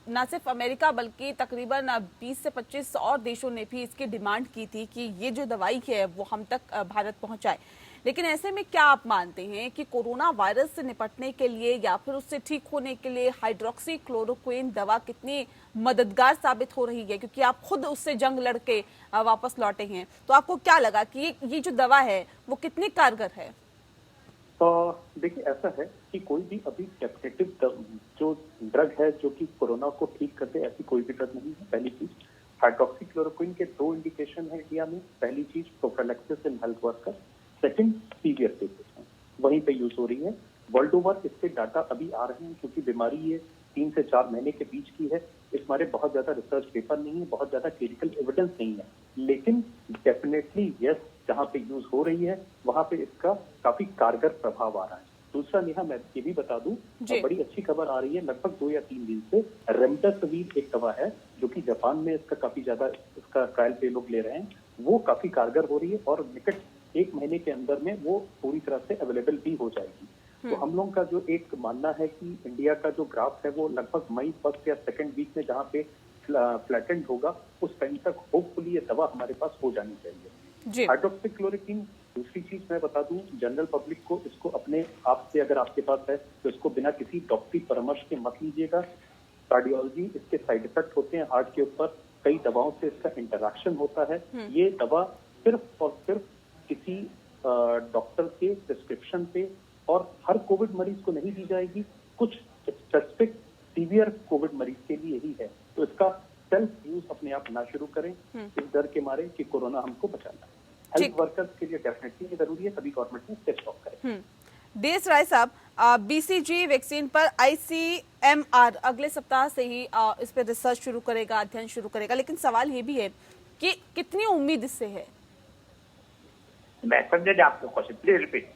न सिर्फ अमेरिका बल्कि तकरीबन 20 से 25 और देशों ने भी इसकी डिमांड की थी कि ये जो दवाई है वो हम तक भारत पहुंचाए। लेकिन ऐसे में क्या आप मानते हैं कि कोरोना वायरस से निपटने के लिए या फिर उससे ठीक होने के लिए हाइड्रोक्सी क्लोरोक्विन दवा कितनी मददगार साबित हो रही है? क्योंकि आप खुद उससे जंग लड़के वापस लौटे हैं, तो आपको क्या लगा कि ये जो दवा है वो कितनी कारगर है? देखिए, ऐसा है कि कोई भी अभी डेफिनेटिव जो ड्रग है जो कि कोरोना को ठीक कर दे, ऐसी कोई भी ड्रग नहीं है। पहली चीज, हाइड्रोक्सी क्लोरोक्विन के 2 इंडिकेशन है इंडिया में। पहली चीज prophylaxis in health worker, second severe cases हैं, वहीं पे यूज हो रही है। वर्ल्ड ओवर इसके डाटा अभी आ रहे हैं क्योंकि बीमारी ये 3 से 4 महीने के बीच की है। इस बारे बहुत ज्यादा रिसर्च पेपर नहीं है, बहुत ज्यादा क्लिनिकल एविडेंस नहीं है, लेकिन डेफिनेटली यस, जहाँ पे यूज हो रही है वहां पे इसका काफी कारगर प्रभाव आ रहा है। दूसरा, नेहा, मैं ये भी बता दूं, बड़ी अच्छी खबर आ रही है, लगभग 2 या 3 दिन से रेमडेसिविर एक दवा है जो कि जापान में इसका काफी ज्यादा इसका ट्रायल पे लोग ले रहे हैं, वो काफी कारगर हो रही है और निकट 1 महीने के अंदर में वो पूरी तरह से अवेलेबल भी हो जाएगी। तो हम लोगों का जो एक मानना है कि इंडिया का जो ग्राफ है वो लगभग मई 1st या 2nd वीक में जहाँ पे फ्लैटेंड होगा, उस टाइम तक होपफुली ये दवा हमारे पास हो जानी चाहिए। हाइड्रोक्सी क्लोरोक्विन, दूसरी चीज मैं बता दूं जनरल पब्लिक को, इसको अपने आप से अगर आपके पास है तो इसको बिना किसी डॉक्टरी परामर्श के मत लीजिएगा। कार्डियोलॉजी, इसके साइड इफेक्ट होते हैं हार्ट के ऊपर, कई दवाओं से इसका इंटरैक्शन होता है। ये दवा सिर्फ और सिर्फ किसी डॉक्टर के प्रिस्क्रिप्शन पे और हर कोविड मरीज को नहीं दी जाएगी, कुछ स्पेसिफिक सीवियर कोविड मरीज के लिए ही है। तो इसका सेल्फ यूज अपने आप ना शुरू करें इस डर के मारे कि कोरोना हमको बचाना है। हेल्थ वर्कर्स के लिए डेफिनेटली जरूरी है, तभी गवर्नमेंट ने स्टेप स्टॉप करें। DS राय साहब, BCG वैक्सीन पर ICMR अगले सप्ताह से ही इस पर रिसर्च शुरू करेगा, अध्ययन शुरू करेगा, लेकिन सवाल ये भी है कि कितनी उम्मीद इससे है? मैं समझा आपका क्वेश्चन, प्लीज रिपीट।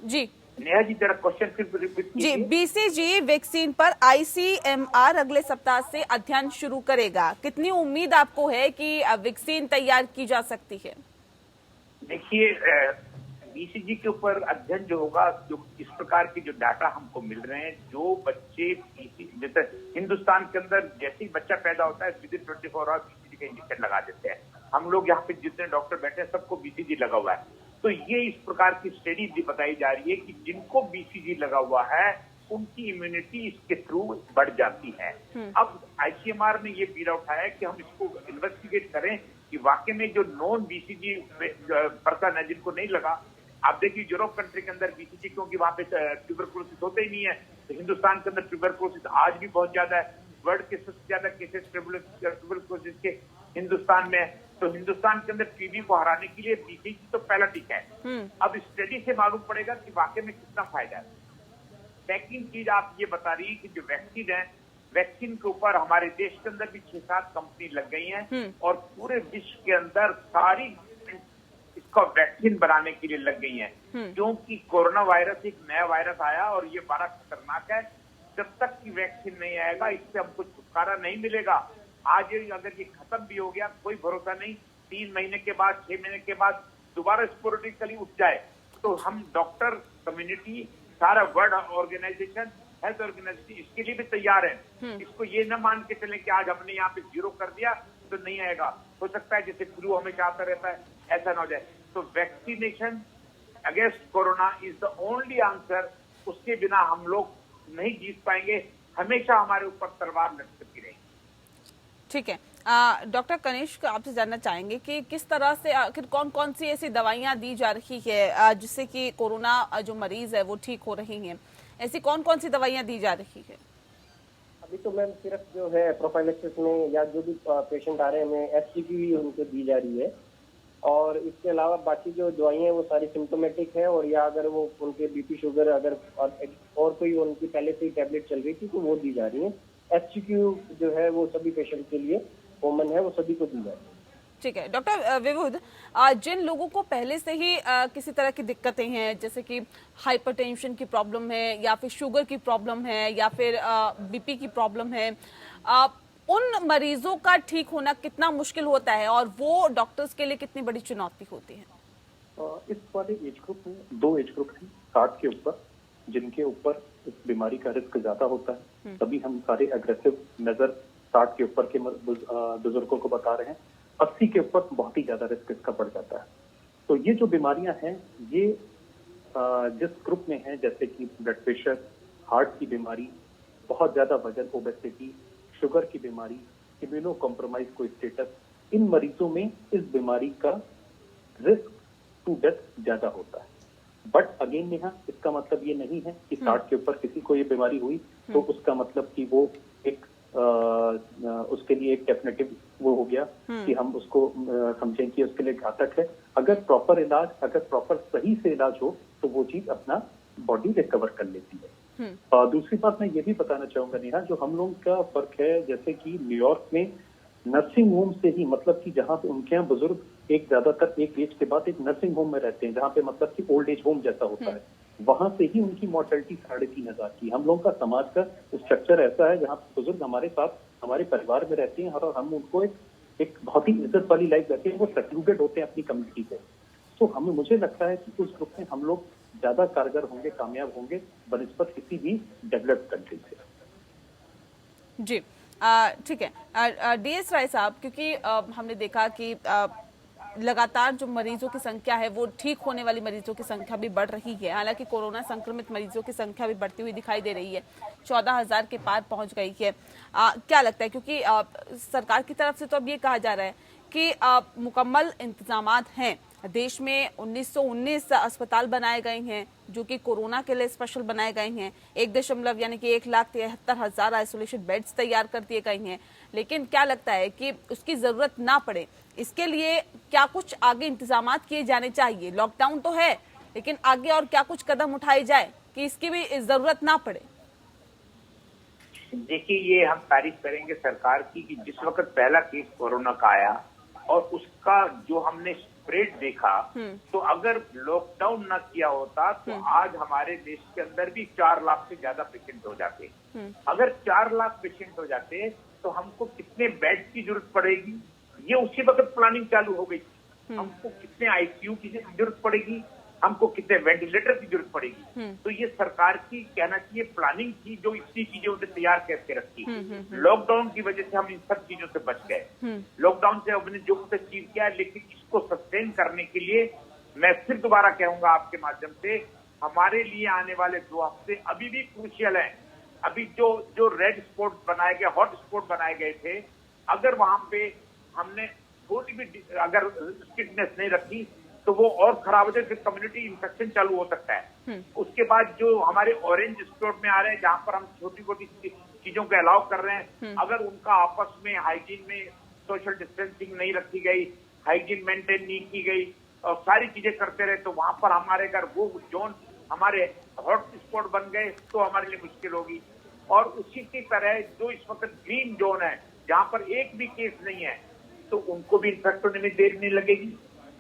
जी नेहा जी, जरा क्वेश्चन फिर रिपीट कीजिए। जी, BCG वैक्सीन पर ICMR अगले सप्ताह से अध्ययन शुरू करेगा, कितनी उम्मीद आपको है कि वैक्सीन तैयार की जा सकती है? देखिए, BCG के ऊपर अध्ययन जो होगा, जो इस प्रकार के जो डाटा हमको मिल रहे हैं, जो बच्चे जैसे हिंदुस्तान के अंदर जैसे ही बच्चा पैदा होता है विदिन 24 आवर BCG का इंजेक्शन लगा देते हैं। हम लोग यहाँ पे जितने डॉक्टर बैठे हैं सबको BCG लगा हुआ है। तो ये इस प्रकार की स्टडी बताई जा रही है कि जिनको BCG लगा हुआ है उनकी इम्यूनिटी इसके थ्रू बढ़ जाती है। अब आईसीएमआर ने ये बीड़ा उठाया कि हम इसको इन्वेस्टिगेट करें कि वाकई में जो नॉन बीसीजी पर्सन है जिनको नहीं लगा, आप देखिए यूरोप कंट्री के अंदर बीसीजी, क्योंकि वहां पे ट्यूबरकुलोसिस होते ही नहीं है, तो हिंदुस्तान के अंदर ट्यूबरकुलोसिस आज भी बहुत ज्यादा है। वर्ल्ड के सबसे ज्यादा केसेस ट्यूबरकुलोसिस के हिंदुस्तान में है। तो हिंदुस्तान के अंदर टीबी को हराने के लिए बीसीजी तो पहला टीका है। अब स्टडी से मालूम पड़ेगा कि वाकई में कितना फायदा है। सेकंड चीज आप ये बता रही है कि जो वैक्सीन है, वैक्सीन के ऊपर हमारे देश के अंदर भी 6-7 कंपनी लग गई हैं और पूरे विश्व के अंदर सारी इसका वैक्सीन बनाने के लिए लग गई हैं, क्योंकि कोरोना वायरस एक नया वायरस आया और ये बड़ा खतरनाक है। जब तक की वैक्सीन नहीं आएगा इससे हमको छुटकारा नहीं मिलेगा। आज अगर ये खत्म भी हो गया कोई भरोसा नहीं, 3 महीने के बाद 6 महीने के बाद दोबारा स्पोरेडिकली उठ जाए, तो हम डॉक्टर कम्युनिटी, सारा वर्ल्ड ऑर्गेनाइजेशन, हेल्थ ऑर्गेनाइजेशन इसके लिए भी तैयार है। इसको ये न मान के चलें कि आज हमने यहाँ पे 0 कर दिया तो नहीं आएगा। हो सकता है जैसे फ्लू हमेशा आता रहता है, ऐसा ना हो जाए। तो vaccination against corona is the only answer. उसके बिना हम लोग नहीं जीत पाएंगे, हमेशा हमारे ऊपर तलवार लटकती रहेगी। ठीक है, डॉक्टर कनिष्क आपसे जानना चाहेंगे कि किस तरह से आखिर कौन कौन सी ऐसी दवाइयां दी जा रही है जिससे कि कोरोना जो मरीज है वो ठीक हो रही हैं, ऐसी कौन कौन सी दवाइयां दी जा रही है? अभी तो मैम सिर्फ जो है प्रोफाइलेक्सिस में या जो भी पेशेंट आ रहे हैं में HCQ उनको दी जा रही है, और इसके अलावा बाकी जो दवाइयाँ हैं वो सारी सिम्टोमेटिक है, और या अगर वो उनके बीपी शुगर अगर और कोई उनकी पहले से ही टैबलेट चल रही थी तो वो दी जा रही है। HCQ जो है वो सभी पेशेंट के लिए कॉमन है, वो सभी को दी जा रही है। ठीक है डॉक्टर विभुद, जिन लोगों को पहले से ही किसी तरह की दिक्कतें हैं, जैसे कि हाइपरटेंशन की प्रॉब्लम है या फिर शुगर की प्रॉब्लम है या फिर बीपी की प्रॉब्लम है, उन मरीजों का ठीक होना कितना मुश्किल होता है और वो डॉक्टर्स के लिए कितनी बड़ी चुनौती होती है? इस वाले एज ग्रुप में 2 एज ग्रुप हैं 60 के ऊपर, जिनके ऊपर इस बीमारी का रिस्क ज्यादा होता है। तभी हम सारे एग्रेसिव नजर 60 के ऊपर के बुजुर्गों को बता रहे हैं। 80 के ऊपर बहुत ही ज्यादा रिस्क इसका बढ़ जाता है। तो ये जो बीमारियां हैं ये जिस ग्रुप में है, जैसे कि ब्लड प्रेशर, हार्ट की बीमारी, बहुत ज्यादा वजन, ओबेसिटी, शुगर की बीमारी, इम्यूनो कॉम्प्रोमाइज कोई स्टेटस, इन मरीजों में इस बीमारी का रिस्क टू डेथ ज्यादा होता है। बट अगेन नेहा, इसका मतलब ये नहीं है कि 60 के ऊपर किसी को ये बीमारी हुई तो उसका मतलब कि वो एक उसके लिए एक डेफिनेटिव वो हो गया कि हम उसको समझें कि उसके लिए घातक है। अगर प्रॉपर इलाज, अगर प्रॉपर सही से इलाज हो तो वो चीज अपना बॉडी रिकवर कर लेती है। दूसरी बात मैं ये भी बताना चाहूंगा नेहा, जो हम लोग का फर्क है, जैसे कि न्यूयॉर्क में नर्सिंग होम से ही, मतलब कि जहाँ पे उनके यहाँ बुजुर्ग एक ज्यादातर एक एज के बाद एक नर्सिंग होम में रहते हैं, जहाँ पे मतलब कि ओल्ड एज होम जैसा होता है, वहां से ही उनकी मॉर्टेलिटी 3,500 की। हम लोगों का समाज का स्ट्रक्चर ऐसा है जहाँ बुजुर्ग हमारे साथ हमारे परिवार में रहते हैं और हम उनको एक बहुत ही इज्जत वाली लाइफ देते हैं, वो सेक्लूडेड होते हैं अपनी कम्युनिटी से। तो हमें मुझे लगता है कि उस ग्रुप में हम लोग ज्यादा कारगर होंगे, कामयाब होंगे बनिस्बत किसी भी डेवलप्ड कंट्री से। जी ठीक है DS राय साहब, क्योंकि हमने देखा कि लगातार जो मरीजों की संख्या है वो ठीक होने वाली मरीजों की संख्या भी बढ़ रही है। हालांकि कोरोना संक्रमित मरीजों की संख्या भी बढ़ती हुई दिखाई दे रही है, 14,000 के पार पहुंच गई है। क्या लगता है, क्योंकि सरकार की तरफ से तो अब ये कहा जा रहा है कि मुकम्मल इंतजामात हैं, देश में 1919 अस्पताल बनाए गए हैं जो कि कोरोना के लिए स्पेशल बनाए गए हैं, 1.173,000 आइसोलेशन बेड्स तैयार कर दिए गए हैं। लेकिन क्या लगता है कि उसकी जरूरत ना पड़े, इसके लिए क्या कुछ आगे इंतजामात किए जाने चाहिए? लॉकडाउन तो है, लेकिन आगे और क्या कुछ कदम उठाए जाए कि इसकी भी जरूरत ना पड़े? देखिए, ये हम तारीफ करेंगे सरकार की कि जिस वक्त पहला केस कोरोना का आया और उसका जो हमने स्प्रेड देखा, तो अगर लॉकडाउन ना किया होता तो आज हमारे देश के अंदर भी 4 लाख से ज्यादा पेशेंट हो जाते। अगर 4 लाख पेशेंट हो जाते तो हमको कितने बेड की जरूरत पड़ेगी, ये उसी वक्त प्लानिंग चालू हो गई। हमको कितने ICU की जरूरत पड़ेगी, हमको कितने वेंटिलेटर की जरूरत पड़ेगी। तो ये सरकार की कहना चाहिए प्लानिंग की, जो इतनी चीजें उन्हें तैयार करके रखी। लॉकडाउन की वजह से हम इन सब चीजों से बच गए। लॉकडाउन से हमने जो कुछ अचीव किया, लेकिन इसको सस्टेन करने के लिए मैं फिर दोबारा कहूंगा आपके माध्यम से, हमारे लिए आने वाले 2 हफ्ते अभी भी क्रूशियल है। अभी जो रेड स्पॉट बनाए गए, हॉट स्पॉट बनाए गए थे, अगर वहां पे हमने थोड़ी भी अगर स्ट्रिक्टनेस नहीं रखी तो वो और खराब हो जाए, फिर कम्युनिटी इन्फेक्शन चालू हो सकता है। उसके बाद जो हमारे ऑरेंज स्पॉट में आ रहे हैं, जहां पर हम छोटी छोटी चीजों को अलाउ कर रहे हैं, अगर उनका आपस में हाइजीन में सोशल डिस्टेंसिंग नहीं रखी गई, हाइजीन मेंटेन नहीं की गई और सारी चीजें करते रहे, तो वहां पर हमारे अगर वो जोन हमारे हॉट स्पॉट बन गए तो हमारे लिए मुश्किल होगी। और उसी की तरह जो इस वक्त ग्रीन जोन है, जहां पर एक भी केस नहीं है, तो उनको भी इन्फेक्ट होने में देर नहीं लगेगी।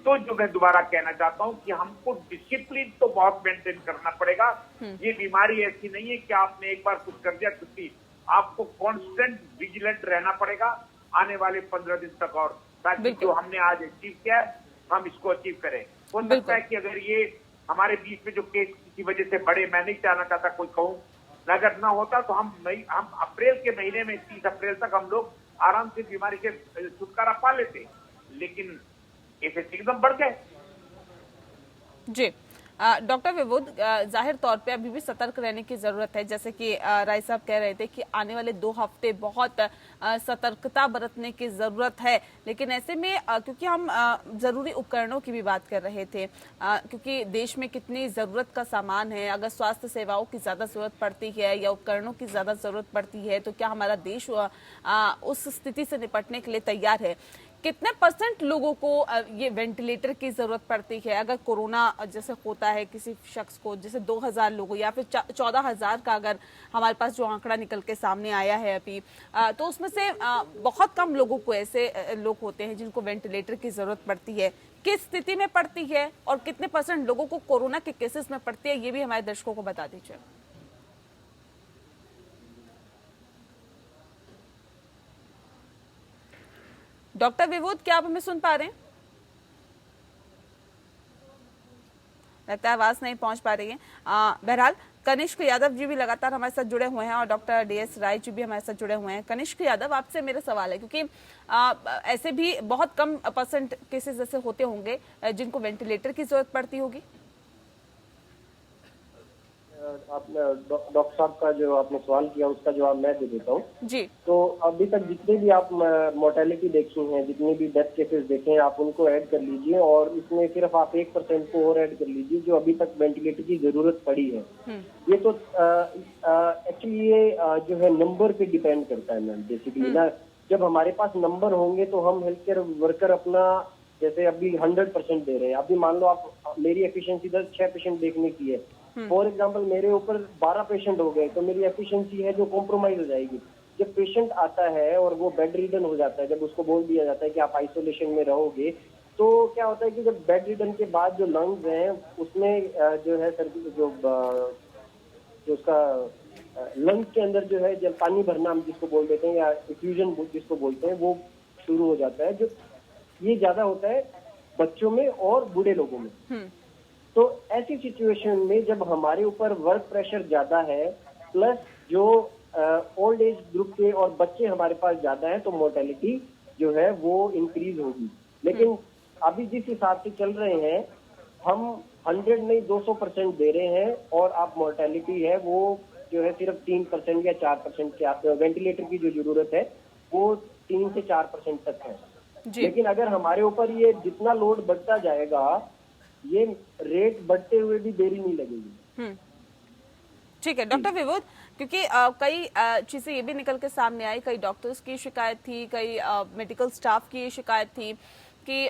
तो जो मैं दोबारा कहना चाहता हूं कि हमको डिसिप्लिन तो बहुत मेंटेन करना पड़ेगा। ये बीमारी ऐसी नहीं है कि आपने एक बार कुछ कर दिया छुट्टी, आपको कांस्टेंट विजिलेंट रहना पड़ेगा आने वाले 15 दिन तक, और ताकि जो हमने आज अचीव किया है हम इसको अचीव करें। हो सकता है कि अगर ये हमारे बीच में जो केस किसी वजह से बढ़े, मैं नहीं चाहना चाहता कोई कहूँ, अगर ना होता तो हम अप्रैल के महीने में 30 अप्रैल तक हम लोग आराम से बीमारी से छुटकारा पा लेते, लेकिन केसेस एकदम बढ़ गए। जी डॉक्टर विबुध, जाहिर तौर पे अभी भी सतर्क रहने की जरूरत है। जैसे कि राय साहब कह रहे थे कि आने वाले 2 हफ्ते बहुत सतर्कता बरतने की जरूरत है, लेकिन ऐसे में क्योंकि हम जरूरी उपकरणों की भी बात कर रहे थे, क्योंकि देश में कितनी जरूरत का सामान है, अगर स्वास्थ्य सेवाओं की ज्यादा जरूरत पड़ती है या उपकरणों की ज्यादा जरूरत पड़ती है, तो क्या हमारा देश उस स्थिति से निपटने के लिए तैयार है? कितने % लोगों को ये वेंटिलेटर की जरूरत पड़ती है? अगर कोरोना जैसे होता है किसी शख्स को, जैसे 2000 लोगों या फिर 14,000 का अगर हमारे पास जो आंकड़ा निकल के सामने आया है अभी, तो उसमें से बहुत कम लोगों को ऐसे लोग होते हैं जिनको वेंटिलेटर की जरूरत पड़ती है। किस स्थिति में पड़ती है और कितने % लोगों को कोरोना के केसेस में पड़ती है, ये भी हमारे दर्शकों को बता दीजिए। डॉक्टर विबुध, क्या आप हमें सुन पा रहे हैं? लगता है आवाज नहीं पहुंच पा रही है। बहरहाल कनिष्क यादव जी भी लगातार हमारे साथ जुड़े हुए हैं और डॉक्टर DS राय जी भी हमारे साथ जुड़े हुए हैं। कनिष्क यादव, आपसे मेरा सवाल है, क्योंकि ऐसे भी बहुत कम % केसेस ऐसे होते होंगे जिनको वेंटिलेटर की जरूरत पड़ती होगी। आपने डॉक्टर साहब का जो आपने सवाल किया उसका जवाब मैं दे देता हूँ जी। तो अभी तक जितने भी आप मोर्टेलिटी देखी है, जितने भी डेथ केसेस देखे हैं, आप उनको ऐड कर लीजिए और इसमें सिर्फ आप 1% को और ऐड कर लीजिए जो अभी तक वेंटिलेटर की जरूरत पड़ी है। ये तो एक्चुअली ये जो है नंबर पे डिपेंड करता है मैम। बेसिकली ना, जब हमारे पास नंबर होंगे तो हम हेल्थ केयर वर्कर अपना, जैसे अभी 100% दे रहे हैं। अभी मान लो आप, मेरी एफिशिएंसी 6 पेशेंट देखने की है, फॉर एग्जाम्पल मेरे ऊपर 12 पेशेंट हो गए, तो मेरी एफिशिएंसी है जो कॉम्प्रोमाइज हो जाएगी। जब पेशेंट आता है और वो बेड रिडन हो जाता है, जब उसको बोल दिया जाता है कि आप आइसोलेशन में रहोगे, तो क्या होता है कि जब बेड रिडन के बाद जो लंग्स हैं उसमें जो है सर जो उसका लंग्स के अंदर जो है जब पानी भरना हम जिसको बोल देते हैं या इफ्यूजन जिसको बोलते हैं, वो शुरू हो जाता है। जो ये ज्यादा होता है बच्चों में और बूढ़े लोगों में। तो ऐसी सिचुएशन में जब हमारे ऊपर वर्क प्रेशर ज्यादा है, प्लस जो ओल्ड एज ग्रुप के और बच्चे हमारे पास ज्यादा है, तो मोर्टेलिटी जो है वो इंक्रीज होगी। लेकिन अभी जिस हिसाब से चल रहे हैं, हम 100 नहीं 200% दे रहे हैं और आप मोर्टेलिटी है वो जो है सिर्फ 3% या 4% के आप वेंटिलेटर की जो जरूरत है वो 3 से 4% तक है। लेकिन अगर हमारे ऊपर ये जितना लोड बढ़ता जाएगा, ये रेट बढ़ते हुए भी देरी नहीं लगेगी। ठीक है डॉक्टर विबुध, क्योंकि कई चीजें ये भी निकल के सामने आई, कई डॉक्टर्स की शिकायत थी, कई मेडिकल स्टाफ की शिकायत थी कि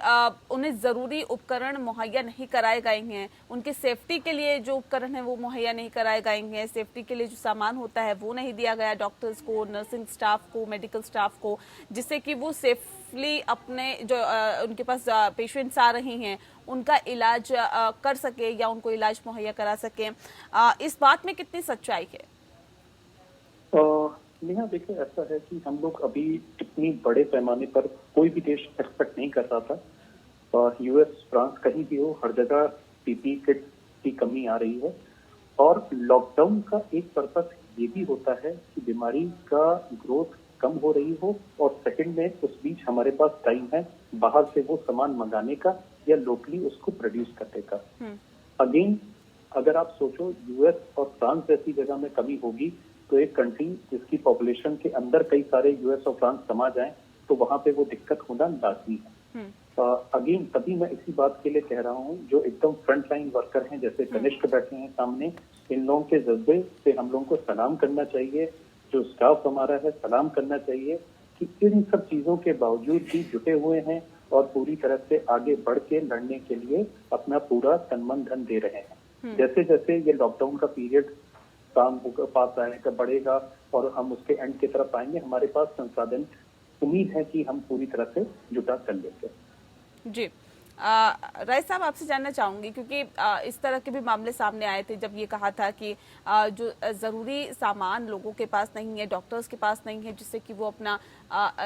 उन्हें जरूरी उपकरण मुहैया नहीं कराए गए हैं, उनकी सेफ्टी के लिए जो उपकरण है वो मुहैया नहीं कराए गए हैं, सेफ्टी के लिए जो सामान होता है वो नहीं दिया गया डॉक्टर्स को, नर्सिंग स्टाफ को, मेडिकल स्टाफ को, जिससे कि वो सेफली अपने जो उनके पास पेशेंट्स आ रहे हैं उनका इलाज कर सके या उनको इलाज मुहैया करा सके। इस बात में कितनी सच्चाई है? नेहा, देखिए ऐसा है कि हम लोग अभी इतनी बड़े पैमाने पर कोई भी देश एक्सपेक्ट नहीं कर रहा था। US, फ्रांस, कहीं भी हो, हर जगह PPE किट की कमी आ रही है। और लॉकडाउन का एक पर्पस ये भी होता है कि बीमारी का ग्रोथ कम हो रही हो, और सेकंड में उस बीच हमारे पास टाइम है बाहर से वो सामान मंगाने का या लोकली उसको प्रोड्यूस करने का। अगेन अगर आप सोचो यूएस और फ्रांस जैसी जगह में कमी होगी तो एक कंट्री जिसकी पॉपुलेशन के अंदर कई सारे यूएस और फ्रांस समा जाएं तो वहां पे वो दिक्कत होना लाजमी है। अगेन तभी मैं इसी बात के लिए कह रहा हूँ, जो एकदम फ्रंट लाइन वर्कर हैं जैसे कनिष्क बैठे हैं सामने, इन लोगों के जज्बे से हम लोगों को सलाम करना चाहिए। जो स्टाफ हमारा है सलाम करना चाहिए कि इन सब चीजों के बावजूद भी जुटे हुए हैं और पूरी तरह से आगे बढ़ के लड़ने के लिए अपना पूरा तन मन धन दे रहे हैं। जैसे जैसे ये लॉकडाउन का पीरियड काम पास आएगा बढ़ेगा और हम उसके एंड की तरफ आएंगे, हमारे पास संसाधन उम्मीद है कि हम पूरी तरह से जुटा कर लेंगे। जी राय साहब, आपसे जानना चाहूंगी क्योंकि इस तरह के भी मामले सामने आए थे जब ये कहा था कि जो जरूरी सामान लोगों के पास नहीं है, डॉक्टर्स के पास नहीं है, जिससे कि वो अपना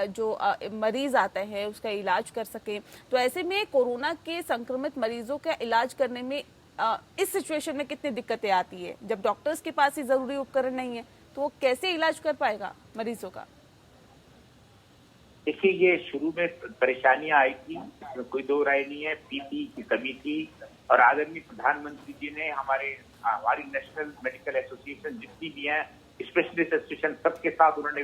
जो मरीज आते हैं उसका इलाज कर सके। तो ऐसे में कोरोना के संक्रमित मरीजों का इलाज करने में इस सिचुएशन में कितनी दिक्कतें आती है? जब डॉक्टर्स के पास ही जरूरी उपकरण नहीं है तो वो कैसे इलाज कर पाएगा मरीजों का? देखिए, ये शुरू में परेशानियां आई थी, कोई दो राय नहीं है, पीपी की कमी थी और आदरणीय प्रधानमंत्री जी ने हमारी नेशनल मेडिकल एसोसिएशन जितनी भी है, स्पेशलिस्ट एसोसिएशन, सबके साथ उन्होंने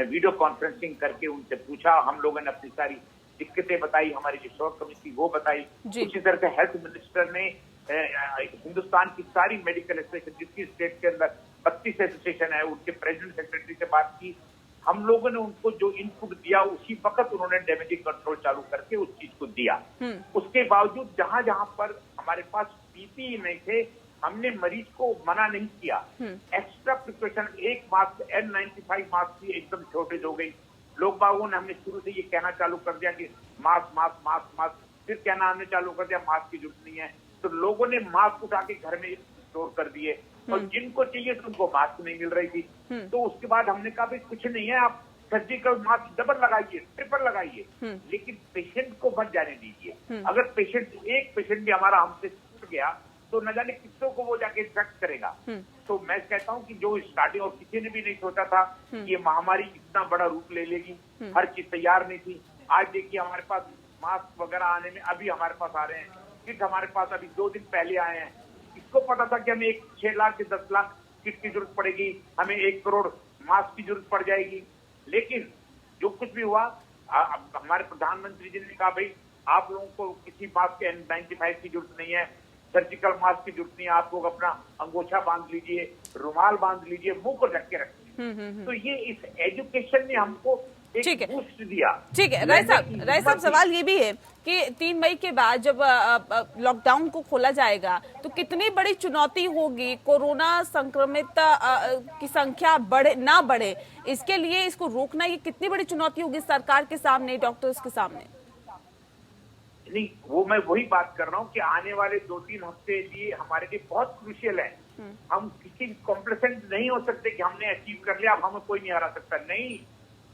वीडियो कॉन्फ्रेंसिंग करके उनसे पूछा। हम लोगों ने अपनी सारी दिक्कतें बताई, हमारी जो शॉर्ट कमिटी वो बताई। उसी तरह से हेल्थ मिनिस्टर ने हिंदुस्तान की सारी मेडिकल एसोसिएशन जिसकी स्टेट के अंदर 32 एसोसिएशन है, उनके प्रेसिडेंट सेक्रेटरी से बात की। हम लोगों ने उनको जो इनपुट दिया उसी वक्त उन्होंने डैमेजिंग कंट्रोल चालू करके उस चीज को दिया। उसके बावजूद जहां जहां पर हमारे पास पीपीई नहीं थे, हमने मरीज को मना नहीं किया। एक्स्ट्रा प्रिकॉशन, एक मास्क N95 मास्क की एकदम शॉर्टेज हो गई। लोग बागों ने हमने शुरू से ये कहना चालू कर दिया कि मास्क मास्क मास्क मास्क, फिर कहना हमने चालू कर दिया मास्क की जरूरत नहीं है, तो लोगों ने मास्क उठा के घर में स्टोर कर दिए और जिनको चाहिए तो उनको मास्क नहीं मिल रही थी। तो उसके बाद हमने कहा भाई कुछ नहीं है, आप सर्जिकल मास्क डबल लगाइए, ट्रिपल लगाइए, लेकिन पेशेंट को मत जाने दीजिए। अगर एक पेशेंट भी हमारा हमसे छूट गया तो न जाने कितनों को वो जाके इन्फेक्ट करेगा। तो मैं कहता हूँ कि जो स्टार्टिंग और किसी ने भी नहीं सोचा था कि ये महामारी इतना बड़ा रूप ले लेगी, हर चीज तैयार नहीं थी। आज देखिए हमारे पास मास्क वगैरह आने में अभी हमारे पास आ रहे हैं, किट हमारे पास अभी 2 दिन पहले आए हैं। इसको पता था कि हमें 6 लाख से 10 लाख किट की जरूरत पड़ेगी, हमें 1 करोड़ मास्क की जरूरत पड़ जाएगी। लेकिन जो कुछ भी हुआ, हमारे प्रधानमंत्री जी ने कहा भाई आप लोगों को किसी मास्क के N95 की जरूरत नहीं है, सर्जिकल मास्क की जरूरत नहीं है, आप लोग अपना अंगोछा बांध लीजिए, रुमाल बांध लीजिए, मुंह को ढक के रखिए। तो ये इस एजुकेशन ने हमको ठीक है, बूस्ट दिया। ठीक है राय साहब, सवाल ये भी है कि 3 मई के बाद जब लॉकडाउन को खोला जाएगा तो कितनी बड़ी चुनौती होगी, कोरोना संक्रमित की संख्या बढ़े ना बढ़े, इसके लिए इसको रोकना ये कितनी बड़ी चुनौती होगी सरकार के सामने, डॉक्टर्स के सामने? नहीं, वो मैं वही बात कर रहा हूँ कि आने वाले 2-3 हफ्ते लिए हमारे लिए बहुत क्रूशियल है। हम किसी कॉम्प्लेसेंट नहीं हो सकते कि हमने अचीव कर लिया, अब हमें कोई नहीं हरा सकता। नहीं,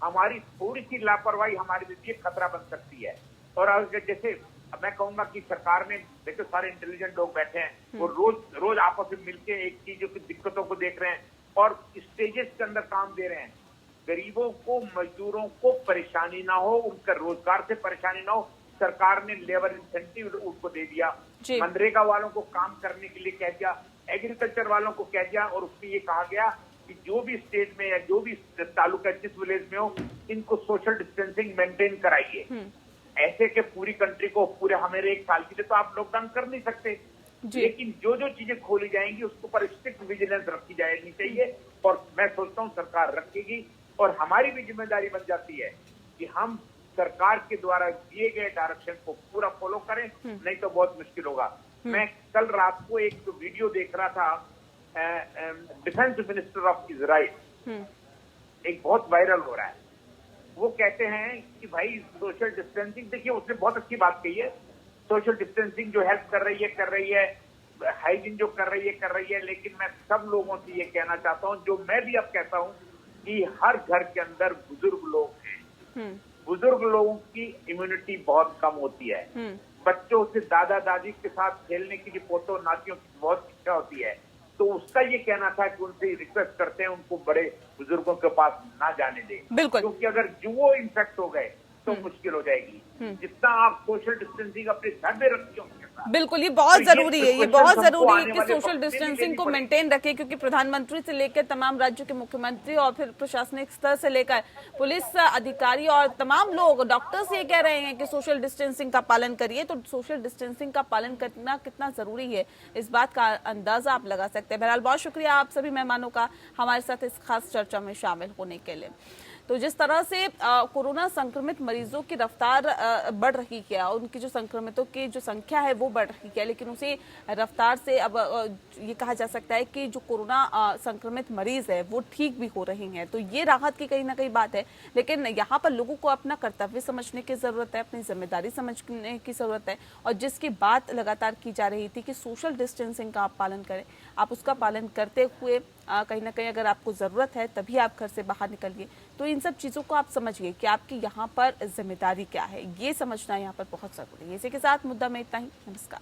हमारी थोड़ी सी लापरवाही हमारे लिए खतरा बन सकती है। और अगर जैसे मैं कहूंगा कि सरकार ने, देखो सारे इंटेलिजेंट लोग बैठे हैं, वो रोज आपस में मिलकर एक चीजों की दिक्कतों को देख रहे हैं और स्टेजेस के अंदर काम दे रहे हैं। गरीबों को, मजदूरों को परेशानी ना हो, उनका रोजगार से परेशानी ना हो, सरकार ने लेबर इंसेंटिव उनको दे दिया, मनरेगा वालों को काम करने के लिए कह दिया, एग्रीकल्चर वालों को कह दिया और उसमें ये कहा गया कि जो भी स्टेट में या जो भी तालुका जिस विलेज में हो, इनको सोशल डिस्टेंसिंग मेंटेन कराइए। ऐसे के पूरी कंट्री को पूरे हमारे 1 साल के लिए तो आप लॉकडाउन कर नहीं सकते, लेकिन जो जो चीजें खोली जाएंगी उसके ऊपर स्ट्रिक्ट विजिलेंस रखी जानी चाहिए और मैं सोचता हूँ सरकार रखेगी। और हमारी भी जिम्मेदारी बन जाती है कि हम सरकार के द्वारा दिए गए डायरेक्शन को पूरा फॉलो करें, नहीं तो बहुत मुश्किल होगा। मैं कल रात को एक वीडियो देख रहा था, डिफेंस मिनिस्टर ऑफ इजराइल, एक बहुत वायरल हो रहा है। वो कहते हैं कि भाई सोशल डिस्टेंसिंग, देखिए उसने बहुत अच्छी बात कही है, सोशल डिस्टेंसिंग जो हेल्प कर रही है, हाइजीन जो कर रही है, लेकिन मैं सब लोगों से ये कहना चाहता हूँ, जो मैं भी अब कहता हूँ कि हर घर के अंदर बुजुर्ग लोग हैं, बुजुर्ग लोगों की इम्यूनिटी बहुत कम होती है, बच्चों से दादा दादी के साथ खेलने की, पोतों नातियों की बहुत इच्छा होती है। तो उसका ये कहना था कि उनसे रिक्वेस्ट करते हैं उनको बड़े बुजुर्गों के पास ना जाने दें, क्योंकि अगर जो वो इन्फेक्ट हो गए तो मुश्किल हो जाएगी। जितना आप सोशल डिस्टेंसिंग अपने घर में रखिए करना। बिल्कुल, ये बहुत तो जरूरी है, ये precautions बहुत हमको जरूरी है आने कि वाले सोशल वक्त में भी डिस्टेंसिंग लेनी को पड़ेगी। मेंटेन रखें, क्योंकि प्रधानमंत्री से लेकर तमाम राज्यों के मुख्यमंत्री और फिर प्रशासनिक स्तर से लेकर पुलिस अधिकारी और तमाम लोग, डॉक्टर्स ये कह रहे हैं कि सोशल डिस्टेंसिंग का पालन करिए। तो सोशल डिस्टेंसिंग का पालन करना कितना जरूरी है, इस बात का अंदाजा आप लगा सकते हैं। बहरहाल बहुत शुक्रिया आप सभी मेहमानों का हमारे साथ इस खास चर्चा में शामिल होने के लिए। तो जिस तरह से कोरोना संक्रमित मरीजों की रफ्तार बढ़ रही है, उनकी जो संक्रमितों की जो संख्या है वो बढ़ रही है, लेकिन उसी रफ्तार से अब ये कहा जा सकता है कि जो कोरोना संक्रमित मरीज है वो ठीक भी हो रहे हैं। तो ये राहत की कहीं ना कहीं बात है, लेकिन यहाँ पर लोगों को अपना कर्तव्य समझने की जरूरत है, अपनी जिम्मेदारी समझने की जरूरत है। और जिसकी बात लगातार की जा रही थी कि सोशल डिस्टेंसिंग का आप पालन करें, आप उसका पालन करते हुए कहीं ना कहीं अगर आपको ज़रूरत है तभी आप घर से बाहर निकलिए। तो इन सब चीज़ों को आप समझिए कि आपकी यहाँ पर जिम्मेदारी क्या है, ये समझना यहाँ पर बहुत ज़रूरी है। इसी के साथ मुद्दा में इतना ही। नमस्कार।